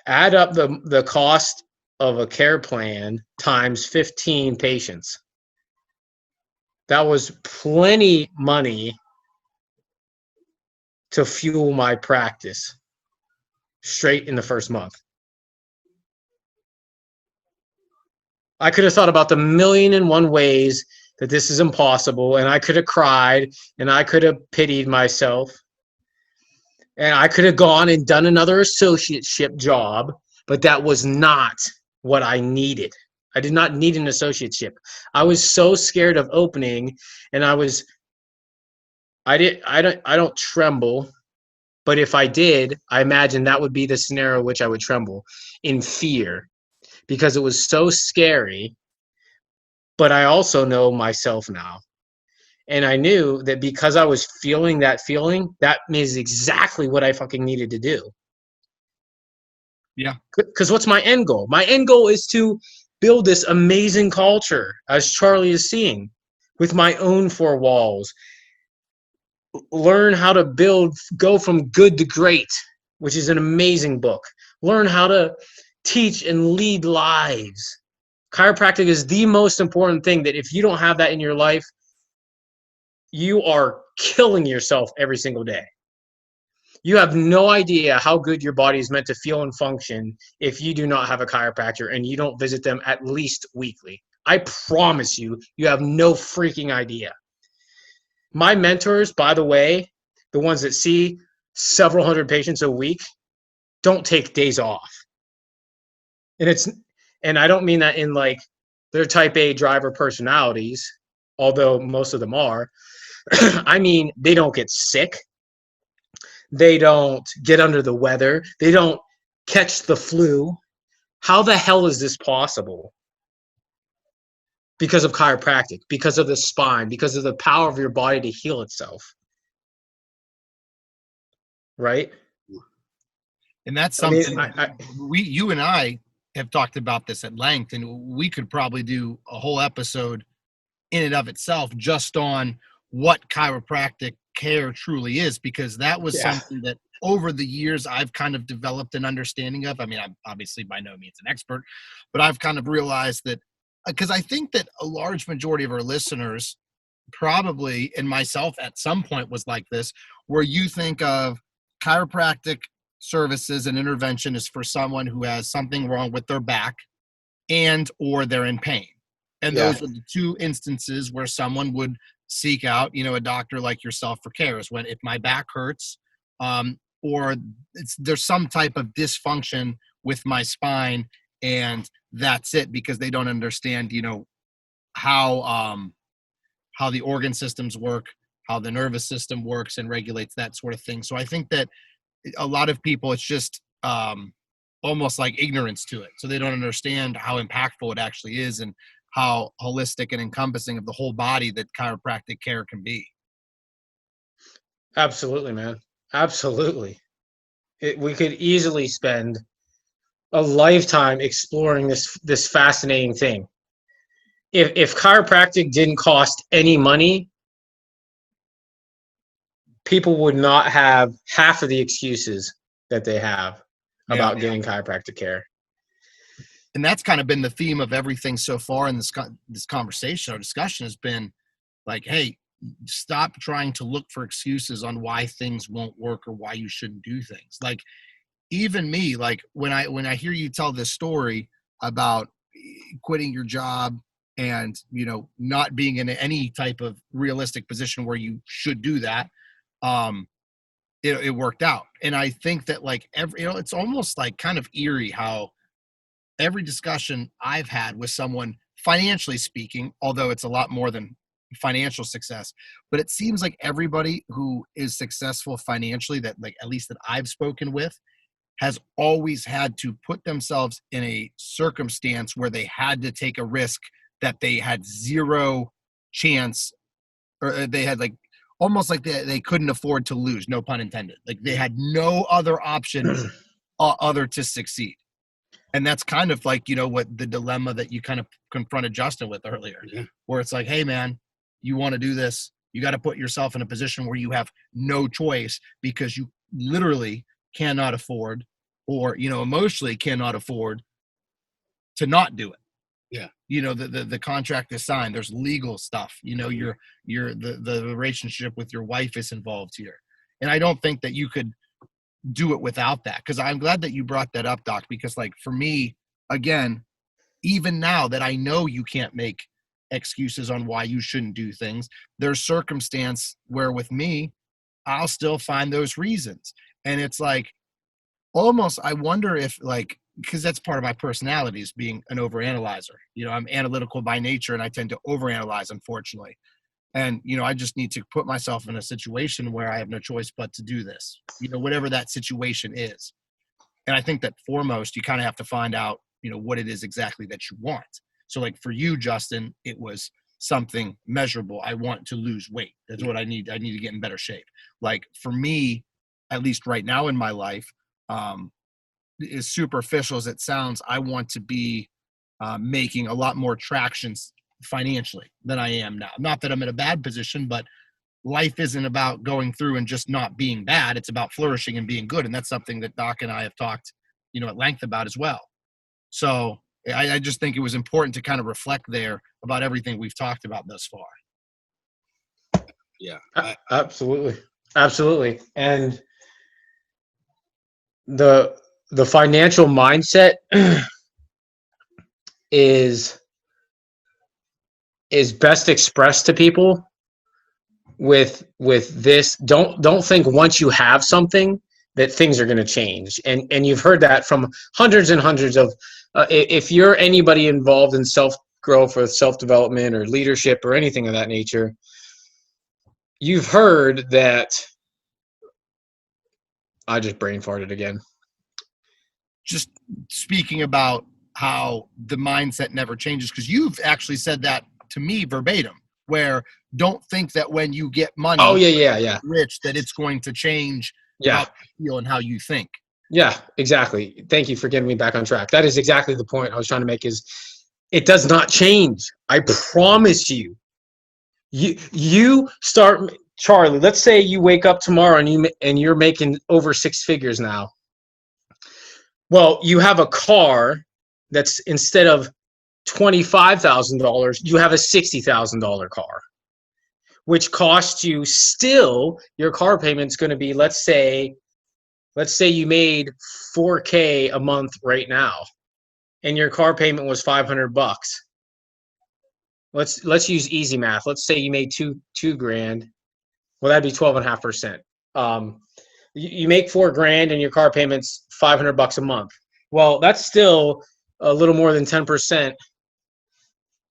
Add up the cost of a care plan times 15 patients. That was plenty money to fuel my practice straight in the first month. I could have thought about the 1,000,001 ways that this is impossible, and I could have cried, and I could have pitied myself, and I could have gone and done another associateship job, but that was not what I needed. I did not need an associateship. I was so scared of opening, and I don't tremble, but if I did, I imagine that would be the scenario in which I would tremble, in fear, because it was so scary. But I also know myself now. And I knew that because I was feeling that feeling, that is exactly what I fucking needed to do. Yeah. Because what's my end goal? My end goal is to build this amazing culture, as Charlie is seeing, with my own 4 walls. Learn how to go from good to great, which is an amazing book. Learn how to teach and lead lives. Chiropractic is the most important thing that if you don't have that in your life, you are killing yourself every single day. You have no idea how good your body is meant to feel and function if you do not have a chiropractor and you don't visit them at least weekly. I promise you, you have no freaking idea. My mentors, by the way, the ones that see several hundred patients a week, don't take days off. And I don't mean that in like they're type A driver personalities, although most of them are. I mean, they don't get sick. They don't get under the weather. They don't catch the flu. How the hell is this possible? Because of chiropractic, because of the spine, because of the power of your body to heal itself. Right? And that's I mean, something you and I have talked about this at length, and we could probably do a whole episode in and of itself just on what chiropractic care truly is, because that was something that over the years I've kind of developed an understanding of. I mean, I'm obviously by no means an expert, but I've kind of realized that, because I think that a large majority of our listeners probably, and myself at some point, was like this, where you think of chiropractic services and intervention is for someone who has something wrong with their back and or they're in pain. And those are the two instances where someone would seek out, a doctor like yourself for care, is when if my back hurts, or there's some type of dysfunction with my spine, and that's it, because they don't understand, how the organ systems work, how the nervous system works and regulates that sort of thing. So I think that a lot of people, it's just almost like ignorance to it. So they don't understand how impactful it actually is and how holistic and encompassing of the whole body that chiropractic care can be. Absolutely, man. Absolutely. We could easily spend a lifetime exploring this fascinating thing. If chiropractic didn't cost any money, people would not have half of the excuses that they have about getting chiropractic care. And that's kind of been the theme of everything so far in this conversation or discussion, has been like, hey, stop trying to look for excuses on why things won't work or why you shouldn't do things. Like, even me, like when I hear you tell this story about quitting your job and, not being in any type of realistic position where you should do that, it worked out. And I think that like it's almost like kind of eerie how every discussion I've had with someone, financially speaking, although it's a lot more than financial success, but it seems like everybody who is successful financially, that like at least that I've spoken with, has always had to put themselves in a circumstance where they had to take a risk that they had zero chance, or they had like almost like they couldn't afford to lose, no pun intended. Like they had no other option other to succeed. And that's kind of like, what the dilemma that you kind of confronted Justin with earlier, where it's like, hey man, you want to do this, you got to put yourself in a position where you have no choice, because you literally cannot afford, or, emotionally cannot afford to not do it. Yeah. The contract is signed. There's legal stuff, the relationship with your wife is involved here. And I don't think that you could do it without that. Cause I'm glad that you brought that up, Doc, because like for me, again, even now that I know you can't make excuses on why you shouldn't do things, there's circumstance where with me, I'll still find those reasons. And it's like, almost, I wonder if like, because that's part of my personality is being an overanalyzer. I'm analytical by nature and I tend to overanalyze, unfortunately. And, I just need to put myself in a situation where I have no choice but to do this, whatever that situation is. And I think that foremost, you kind of have to find out, what it is exactly that you want. So like for you, Justin, it was something measurable. I want to lose weight. That's what I need. I need to get in better shape. Like for me, at least right now in my life, as superficial as it sounds, I want to be making a lot more traction financially than I am now. Not that I'm in a bad position, but life isn't about going through and just not being bad. It's about flourishing and being good. And that's something that Doc and I have talked, at length about as well. So I just think it was important to kind of reflect there about everything we've talked about thus far. Yeah, absolutely. Absolutely. And the financial mindset is best expressed to people with this. Don't think once you have something that things are going to change, and you've heard that from hundreds and hundreds of if you're anybody involved in self growth or self development or leadership or anything of that nature, you've heard that. I just brain farted again. Just speaking about how the mindset never changes, because you've actually said that to me verbatim, where don't think that when you get money, rich, that it's going to change how you feel and how you think. Yeah, exactly. Thank you for getting me back on track. That is exactly the point I was trying to make. Is it does not change. I promise you. You start, Charlie. Let's say you wake up tomorrow and you're making over 6 figures now. Well, you have a car that's instead of $25,000, you have a $60,000 car, which costs you still. Your car payment's going to be, let's say you made $4K a month right now, and your car payment was $500. Let's use easy math. Let's say you made two grand. Well, that'd be 12.5%. You make $4,000 and your car payment's $500 a month. Well, that's still a little more than 10%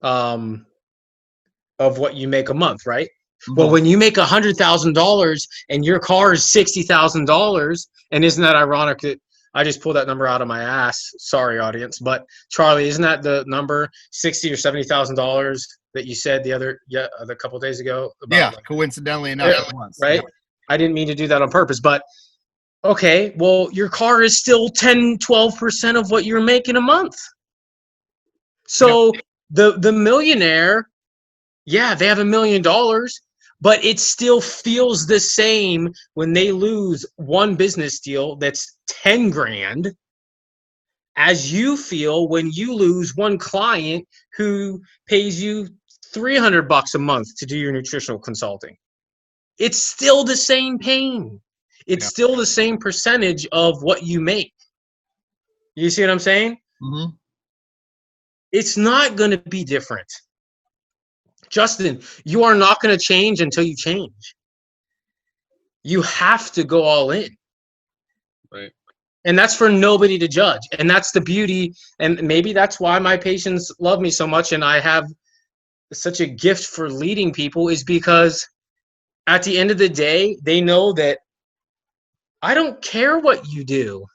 of what you make a month, right? Mm-hmm. Well, when you make $100,000 and your car is $60,000, and isn't that ironic that I just pulled that number out of my ass? Sorry, audience, but Charlie, isn't that the number, $60,000 or $70,000 that you said the couple of days ago? About, coincidentally enough, right? Yeah. I didn't mean to do that on purpose, but okay, well, your car is still 10, 12% of what you're making a month. So the millionaire, they have $1 million, but it still feels the same when they lose one business deal that's 10 grand as you feel when you lose one client who pays you $300 a month to do your nutritional consulting. It's still the same pain. It's still the same percentage of what you make. You see what I'm saying? Mm-hmm. It's not going to be different. Justin, you are not going to change until you change. You have to go all in. Right. And that's for nobody to judge. And that's the beauty. And maybe that's why my patients love me so much and I have such a gift for leading people, is because at the end of the day, they know that I don't care what you do,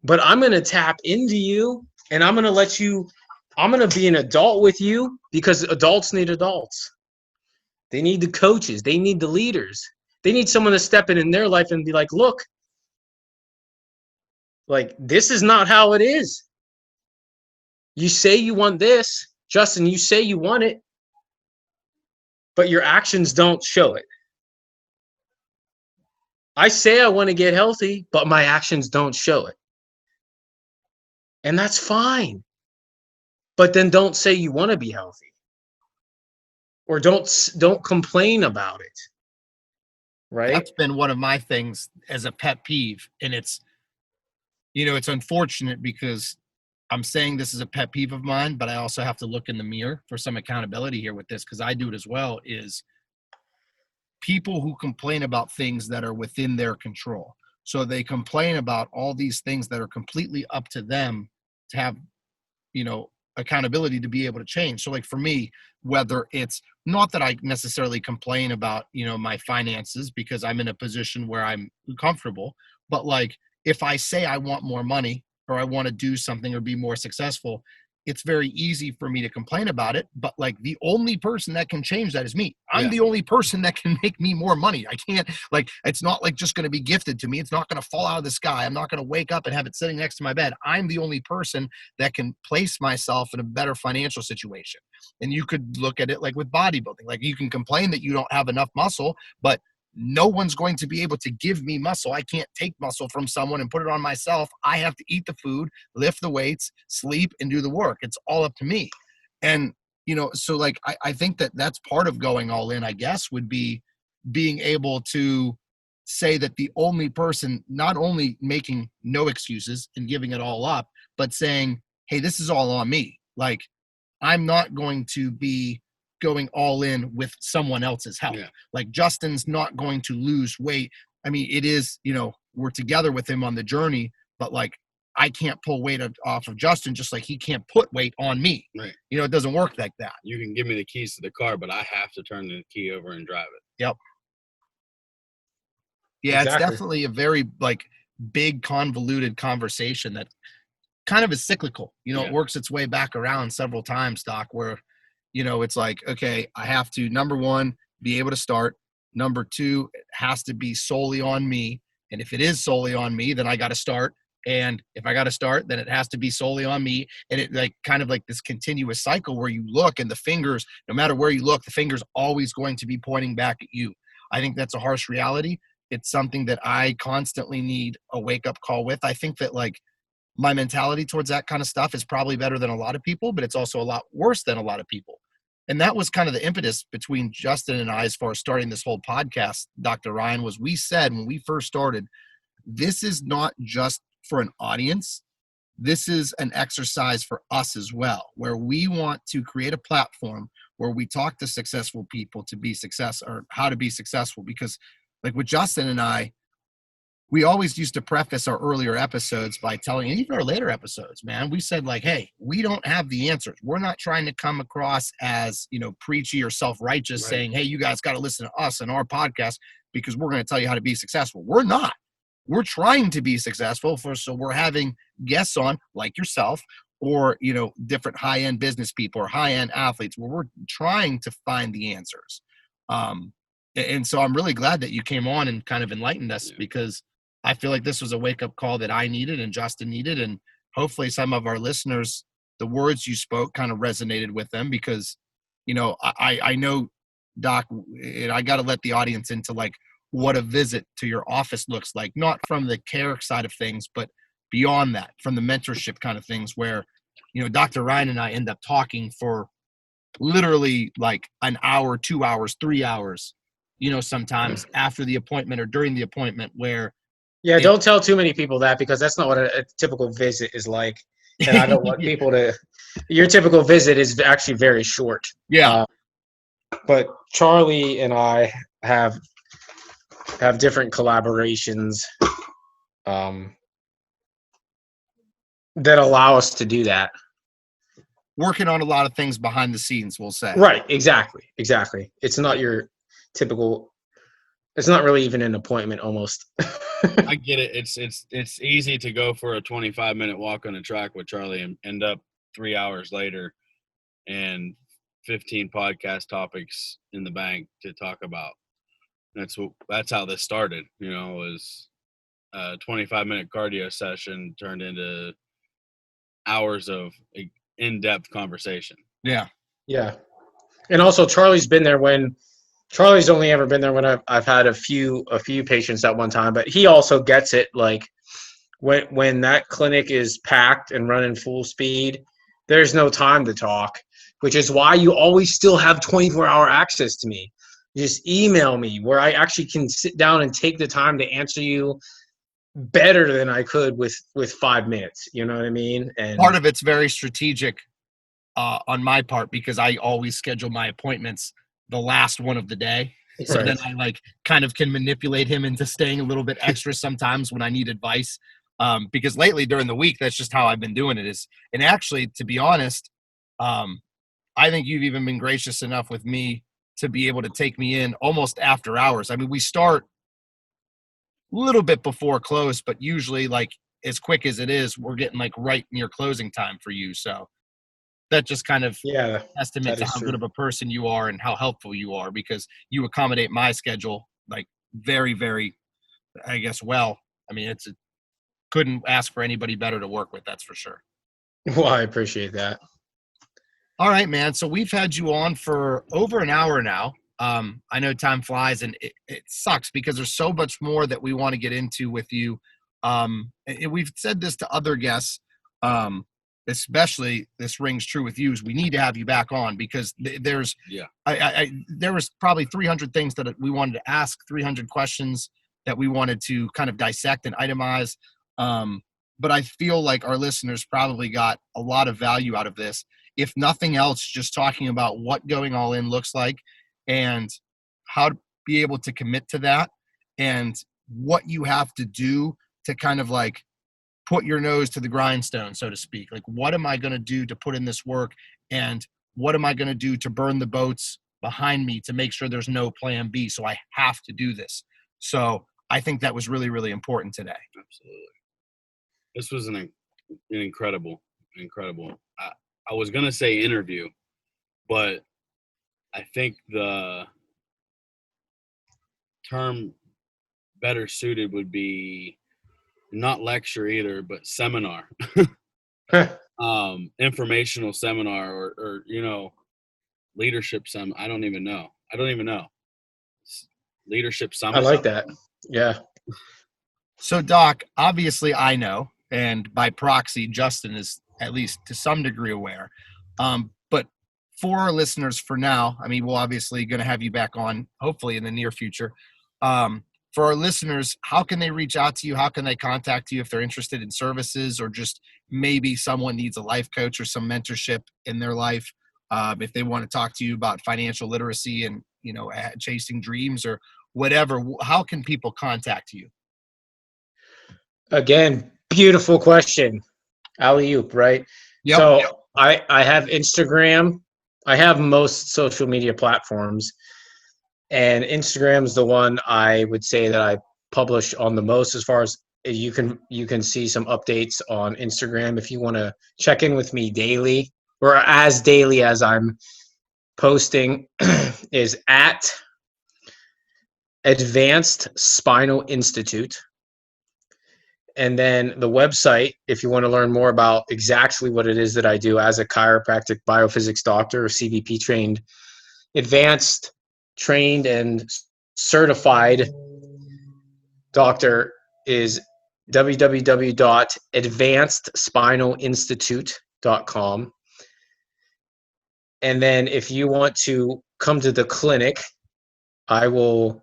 but I'm going to tap into you and I'm going to be an adult with you, because adults need adults. They need the coaches. They need the leaders. They need someone to step in their life and be like, look, like, this is not how it is. You say you want this, Justin, you say you want it, but your actions don't show it. I say I want to get healthy, but my actions don't show it. And that's fine. But then don't say you want to be healthy. Or don't complain about it. Right? That's been one of my things as a pet peeve. And it's unfortunate because I'm saying this is a pet peeve of mine, but I also have to look in the mirror for some accountability here with this, because I do it as well, is people who complain about things that are within their control. So they complain about all these things that are completely up to them to have, accountability to be able to change. So like for me, whether it's not that I necessarily complain about, my finances, because I'm in a position where I'm comfortable, but like if I say I want more money or I want to do something or be more successful, it's very easy for me to complain about it. But like the only person that can change that is me. I'm the only person that can make me more money. I can't, it's not like just going to be gifted to me. It's not going to fall out of the sky. I'm not going to wake up and have it sitting next to my bed. I'm the only person that can place myself in a better financial situation. And you could look at it like with bodybuilding. Like you can complain that you don't have enough muscle, but no one's going to be able to give me muscle. I can't take muscle from someone and put it on myself. I have to eat the food, lift the weights, sleep, and do the work. It's all up to me. And, so like, I think that that's part of going all in, I guess, would be being able to say that the only person not only making no excuses and giving it all up, but saying, hey, this is all on me. Like, I'm not going to be going all in with someone else's help. Yeah. Like, Justin's not going to lose weight. I mean, it is, we're together with him on the journey, but like, I can't pull weight off of Justin, just like he can't put weight on me. Right. It doesn't work like that. You can give me the keys to the car, but I have to turn the key over and drive it. Yep. Yeah, Exactly. It's definitely a very like big convoluted conversation that kind of is cyclical. It works its way back around several times, Doc, where, it's like, okay, I have to, number one, be able to start. Number two, it has to be solely on me. And if it is solely on me, then I got to start. And if I got to start, then it has to be solely on me. And it like kind of like this continuous cycle where you look and the fingers, no matter where you look, the finger's always going to be pointing back at you. I think that's a harsh reality. It's something that I constantly need a wake-up call with. I think that like my mentality towards that kind of stuff is probably better than a lot of people, but it's also a lot worse than a lot of people. And that was kind of the impetus between Justin and I as far as starting this whole podcast, Dr. Ryan, was we said when we first started, this is not just for an audience. This is an exercise for us as well, where we want to create a platform where we talk to successful people to be or how to be successful. Because like with Justin and I, we always used to preface our earlier episodes by telling, and even our later episodes, man, we said like, hey, we don't have the answers. We're not trying to come across as, preachy or self-righteous saying, hey, you guys got to listen to us and our podcast because we're going to tell you how to be successful. We're not. We're trying to be successful. So we're having guests on like yourself or, different high-end business people or high-end athletes where we're trying to find the answers. And so I'm really glad that you came on and kind of enlightened us because I feel like this was a wake-up call that I needed and Justin needed. And hopefully some of our listeners, the words you spoke kind of resonated with them because, I know, Doc, and I got to let the audience into like what a visit to your office looks like, not from the care side of things, but beyond that, from the mentorship kind of things where, Dr. Ryan and I end up talking for literally like an hour, 2 hours, 3 hours, sometimes after the appointment or during the appointment where. Yeah, don't tell too many people that because that's not what a typical visit is like. And I don't want people to – your typical visit is actually very short. Yeah. But Charlie and I have different collaborations that allow us to do that. Working on a lot of things behind the scenes, we'll say. Right, exactly. It's not your typical – it's not really even an appointment almost. I get it. It's easy to go for a 25-minute walk on a track with Charlie and end up 3 hours later and 15 podcast topics in the bank to talk about. That's how this started, was a 25-minute cardio session turned into hours of in-depth conversation. Yeah. Yeah. And also Charlie's only ever been there when I've had a few patients at one time, but he also gets it. Like when that clinic is packed and running full speed, there's no time to talk, which is why you always still have 24-hour access to me. Just email me where I actually can sit down and take the time to answer you better than I could with 5 minutes. You know what I mean? And part of it's very strategic on my part because I always schedule my appointments the last one of the day. So right. Then I like kind of can manipulate him into staying a little bit extra sometimes when I need advice. Because lately during the week, that's just how I've been doing it and actually, to be honest, I think you've even been gracious enough with me to be able to take me in almost after hours. I mean, we start a little bit before close, but usually like as quick as it is, we're getting like right near closing time for you. So that just kind of estimate to how good of a person you are and how helpful you are because you accommodate my schedule like very, very, I guess, well. I mean, couldn't ask for anybody better to work with. That's for sure. Well, I appreciate that. All right, man. So we've had you on for over an hour now. I know time flies and it sucks because there's so much more that we want to get into with you. And we've said this to other guests, especially this rings true with you, is we need to have you back on because there was probably 300 things that we wanted to ask, 300 questions that we wanted to kind of dissect and itemize. But I feel like our listeners probably got a lot of value out of this. If nothing else, just talking about what going all in looks like and how to be able to commit to that and what you have to do to kind of like put your nose to the grindstone, so to speak. Like, what am I going to do to put in this work? And what am I going to do to burn the boats behind me to make sure there's no plan B? So I have to do this. So I think that was really, really important today. Absolutely. This was an incredible. I was going to say interview, but I think the term better suited would be not lecture either, but seminar. Informational seminar or leadership I don't even know. Leadership summit. I like that. Yeah. So Doc, obviously I know, and by proxy, Justin is at least to some degree aware. But for our listeners for now, I mean, we'll obviously going to have you back on hopefully in the near future. For our listeners, how can they reach out to you? How can they contact you if they're interested in services, or just maybe someone needs a life coach or some mentorship in their life? If they want to talk to you about financial literacy and, chasing dreams or whatever, how can people contact you? Again, beautiful question. Alley-oop, right? Yep. So I have Instagram. I have most social media platforms. And Instagram is the one I would say that I publish on the most, as far as you can see some updates on Instagram if you want to check in with me daily, or as daily as I'm posting, is at Advanced Spinal Institute. And then the website, if you want to learn more about exactly what it is that I do as a chiropractic biophysics doctor or CBP trained, advanced trained and certified doctor, is www.advancedspinalinstitute.com. And then if you want to come to the clinic, the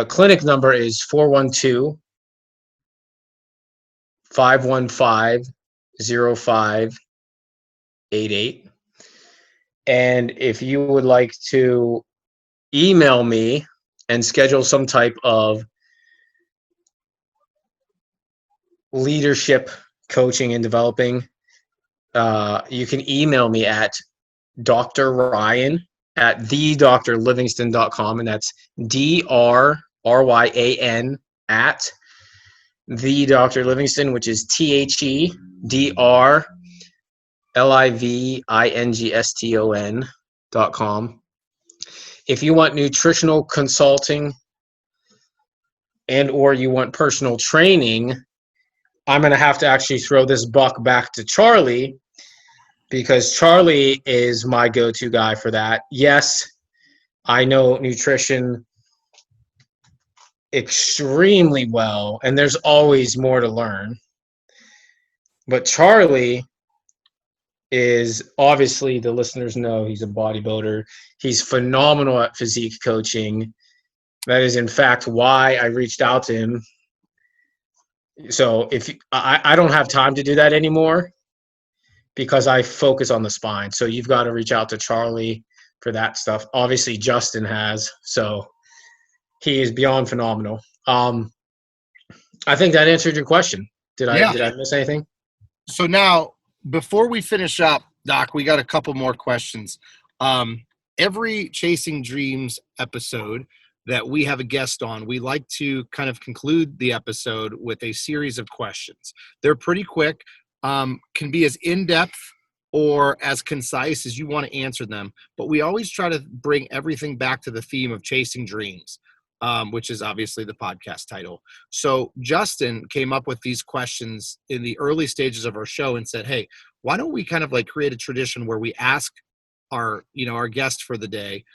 clinic number is 412-515-0588. And if you would like to email me and schedule some type of leadership coaching and developing, you can email me at Dr. Ryan at thedrlivingston.com, and that's DRRYAN at the Dr. Livingston, which is THEDRLIVINGSTON.com. If you want nutritional consulting and or you want personal training, I'm going to have to actually throw this buck back to Charlie, because Charlie is my go-to guy for that. Yes, I know nutrition extremely well, and there's always more to learn. But Charlie is, obviously, the listeners know he's a bodybuilder. He's phenomenal at physique coaching. That is, in fact, why I reached out to him. So if I don't have time to do that anymore, because I focus on the spine. So you've got to reach out to Charlie for that stuff. Obviously, Justin has. So he is beyond phenomenal. I think that answered your question. Did I miss anything? So now, before we finish up, Doc, we got a couple more questions. Every Chasing Dreams episode that we have a guest on, we like to kind of conclude the episode with a series of questions. They're pretty quick, can be as in-depth or as concise as you want to answer them, but we always try to bring everything back to the theme of chasing dreams, which is obviously the podcast title. So Justin came up with these questions in the early stages of our show and said, hey, why don't we kind of like create a tradition where we ask our guest for the day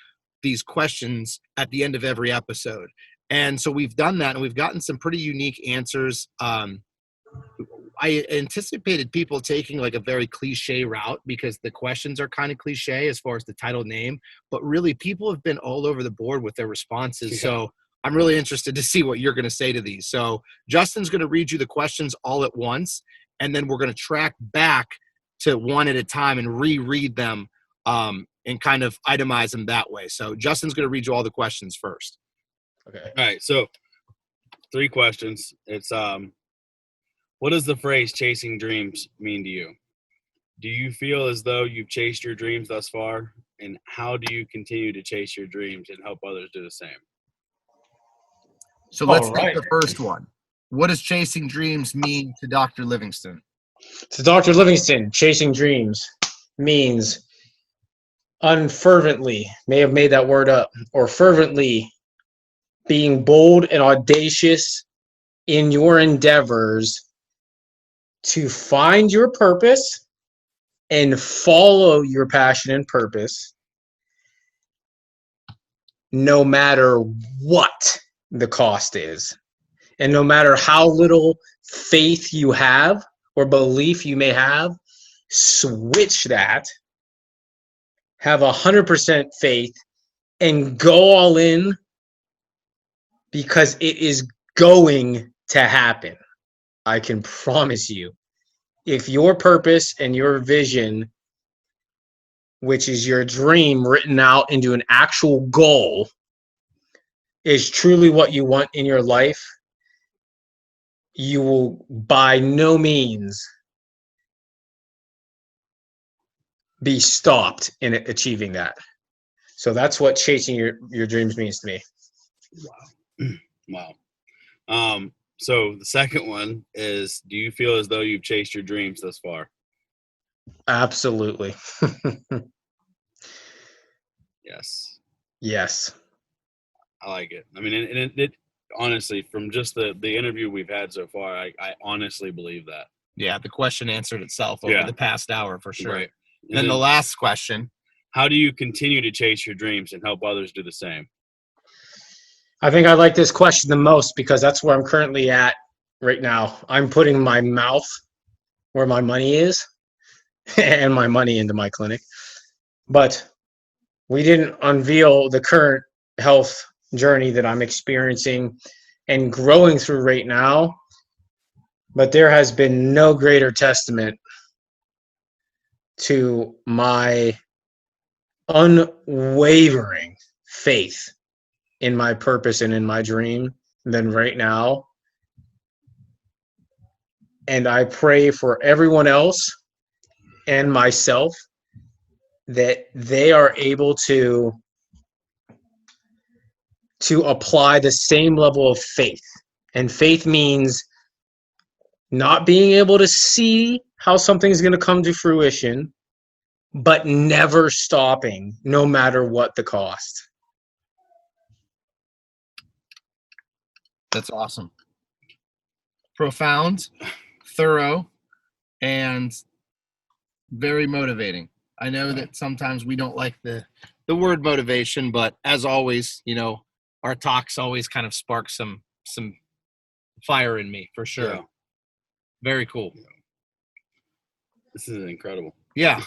these questions at the end of every episode. And so we've done that, and we've gotten some pretty unique answers. I anticipated people taking like a very cliche route because the questions are kind of cliche as far as the title name, but really people have been all over the board with their responses. Yeah. So I'm really interested to see what you're going to say to these. So Justin's going to read you the questions all at once, and then we're going to track back to one at a time and reread them and kind of itemize them that way. So Justin's going to read you all the questions first. Okay. All right. So 3 questions. It's what does the phrase chasing dreams mean to you? Do you feel as though you've chased your dreams thus far? And how do you continue to chase your dreams and help others do the same? So let's All take right. the first one. What does chasing dreams mean to Dr. Livingston? To Dr. Livingston, chasing dreams means unfervently, may have made that word up, or fervently being bold and audacious in your endeavors to find your purpose and follow your passion and purpose, no matter what the cost is. And no matter how little faith you have or belief you may have, switch that, have 100% faith, and go all in, because it is going to happen. I can promise you. If your purpose and your vision, which is your dream written out into an actual goal, is truly what you want in your life, you will by no means be stopped in achieving that. So that's what chasing your dreams means to me. Wow. So the second one is, do you feel as though you've chased your dreams thus far? Absolutely. Yes. Yes. I like it. I mean, and it honestly, from just the interview we've had so far, I honestly believe that. Yeah, the question answered itself over the past hour for sure. Right. And then the last question. How do you continue to chase your dreams and help others do the same? I think I like this question the most because that's where I'm currently at right now. I'm putting my mouth where my money is and my money into my clinic. But we didn't unveil the current health journey that I'm experiencing and growing through right now. But there has been no greater testament to my unwavering faith in my purpose and in my dream than right now. And I pray for everyone else and myself that they are able to apply the same level of faith. And faith means not being able to see how something's going to come to fruition, but never stopping, no matter what the cost. That's awesome. Profound, thorough, and very motivating. I know that sometimes we don't like the word motivation, but as always, you know, our talks always kind of spark some fire in me for sure. Yeah. Very cool. This is incredible. Yeah.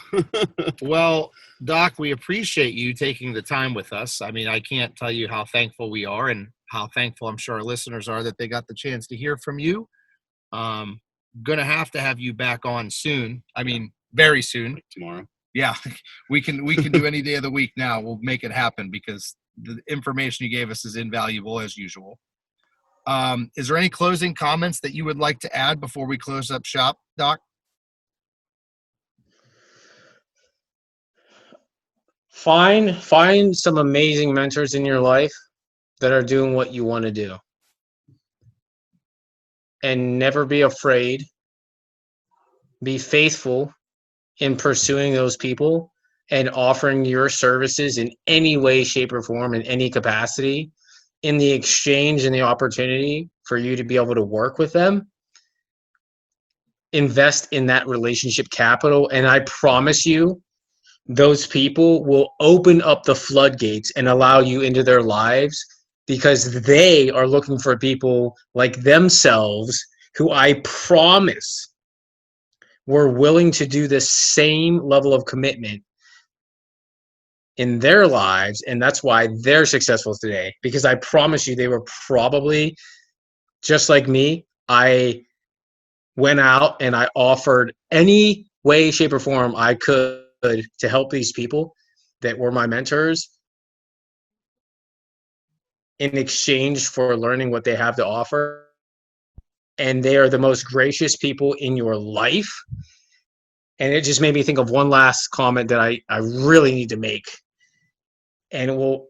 Well, Doc, we appreciate you taking the time with us. I mean, I can't tell you how thankful we are and how thankful I'm sure our listeners are that they got the chance to hear from you. Gonna have you back on soon. I mean, very soon. Like tomorrow. Yeah, we can do any day of the week now. We'll make it happen because the information you gave us is invaluable as usual. Is there any closing comments that you would like to add before we close up shop, Doc? Find some amazing mentors in your life that are doing what you want to do. And never be afraid. Be faithful in pursuing those people and offering your services in any way, shape, or form, in any capacity, in the exchange and the opportunity for you to be able to work with them. Invest in that relationship capital, and I promise you, those people will open up the floodgates and allow you into their lives, because they are looking for people like themselves who I promise were willing to do the same level of commitment in their lives, and that's why they're successful today. Because I promise you, they were probably just like me. I went out and I offered any way, shape, or form I could to help these people that were my mentors in exchange for learning what they have to offer. And they are the most gracious people in your life. And it just made me think of one last comment that I really need to make. And it will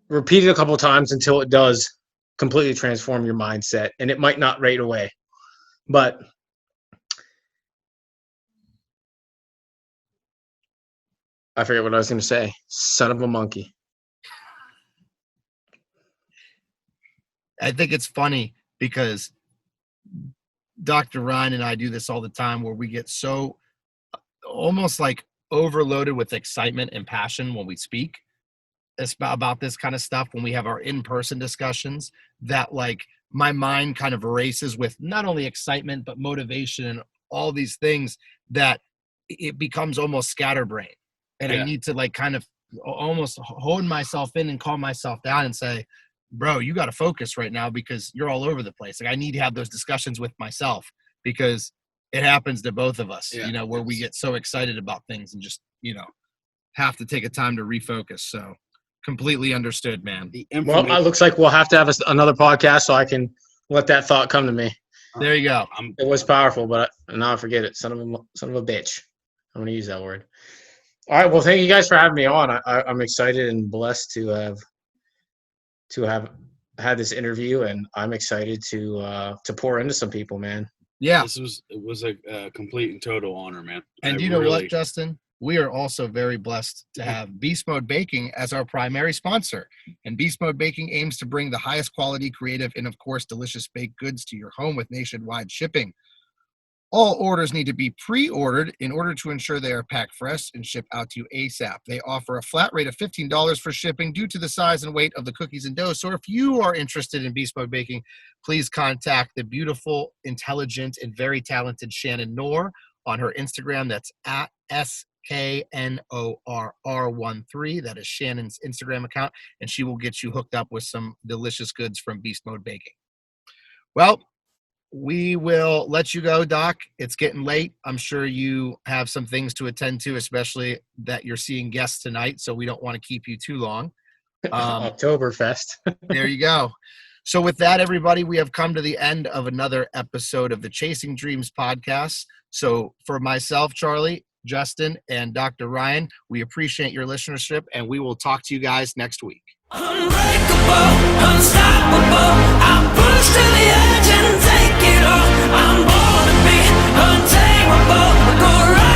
repeat it a couple of times until it does completely transform your mindset. And it might not right away. But I forget what I was going to say. Son of a monkey. I think it's funny because Dr. Ryan and I do this all the time where we get so almost like overloaded with excitement and passion when we speak about this kind of stuff, when we have our in-person discussions, that like my mind kind of erases with not only excitement, but motivation and all these things, that it becomes almost scatterbrain. And I need to like kind of almost hold myself in and calm myself down and say, bro, you got to focus right now because you're all over the place. Like I need to have those discussions with myself because it happens to both of us, you know, where we get so excited about things and just, you know, have to take a time to refocus. So completely understood, man. Well, it looks like we'll have to have another podcast so I can let that thought come to me. There you go. It was powerful, but now I forget it. Son of a bitch. I'm going to use that word. All right. Well, thank you guys for having me on. I'm excited and blessed to have had this interview, and I'm excited to pour into some people, man. Yeah. It was a complete and total honor, man. And you know what, Justin? We are also very blessed to have Beast Mode Baking as our primary sponsor. And Beast Mode Baking aims to bring the highest quality, creative, and of course, delicious baked goods to your home with nationwide shipping. All orders need to be pre-ordered in order to ensure they are packed fresh and shipped out to you ASAP. They offer a flat rate of $15 for shipping due to the size and weight of the cookies and dough. So if you are interested in Beast Mode Baking, please contact the beautiful, intelligent, and very talented Shannon Knorr on her Instagram. That's at SKNORR13. That is Shannon's Instagram account, and she will get you hooked up with some delicious goods from Beast Mode Baking. Well, we will let you go, Doc. It's getting late. I'm sure you have some things to attend to, especially that you're seeing guests tonight, so we don't want to keep you too long. Oktoberfest. There you go. So with that, everybody, we have come to the end of another episode of the Chasing Dreams podcast. So for myself, Charlie, Justin, and Dr. Ryan, we appreciate your listenership, and we will talk to you guys next week. Unbreakable, unstoppable, I'm pushed to the edge and take it all. I'm born to be untamable, go right.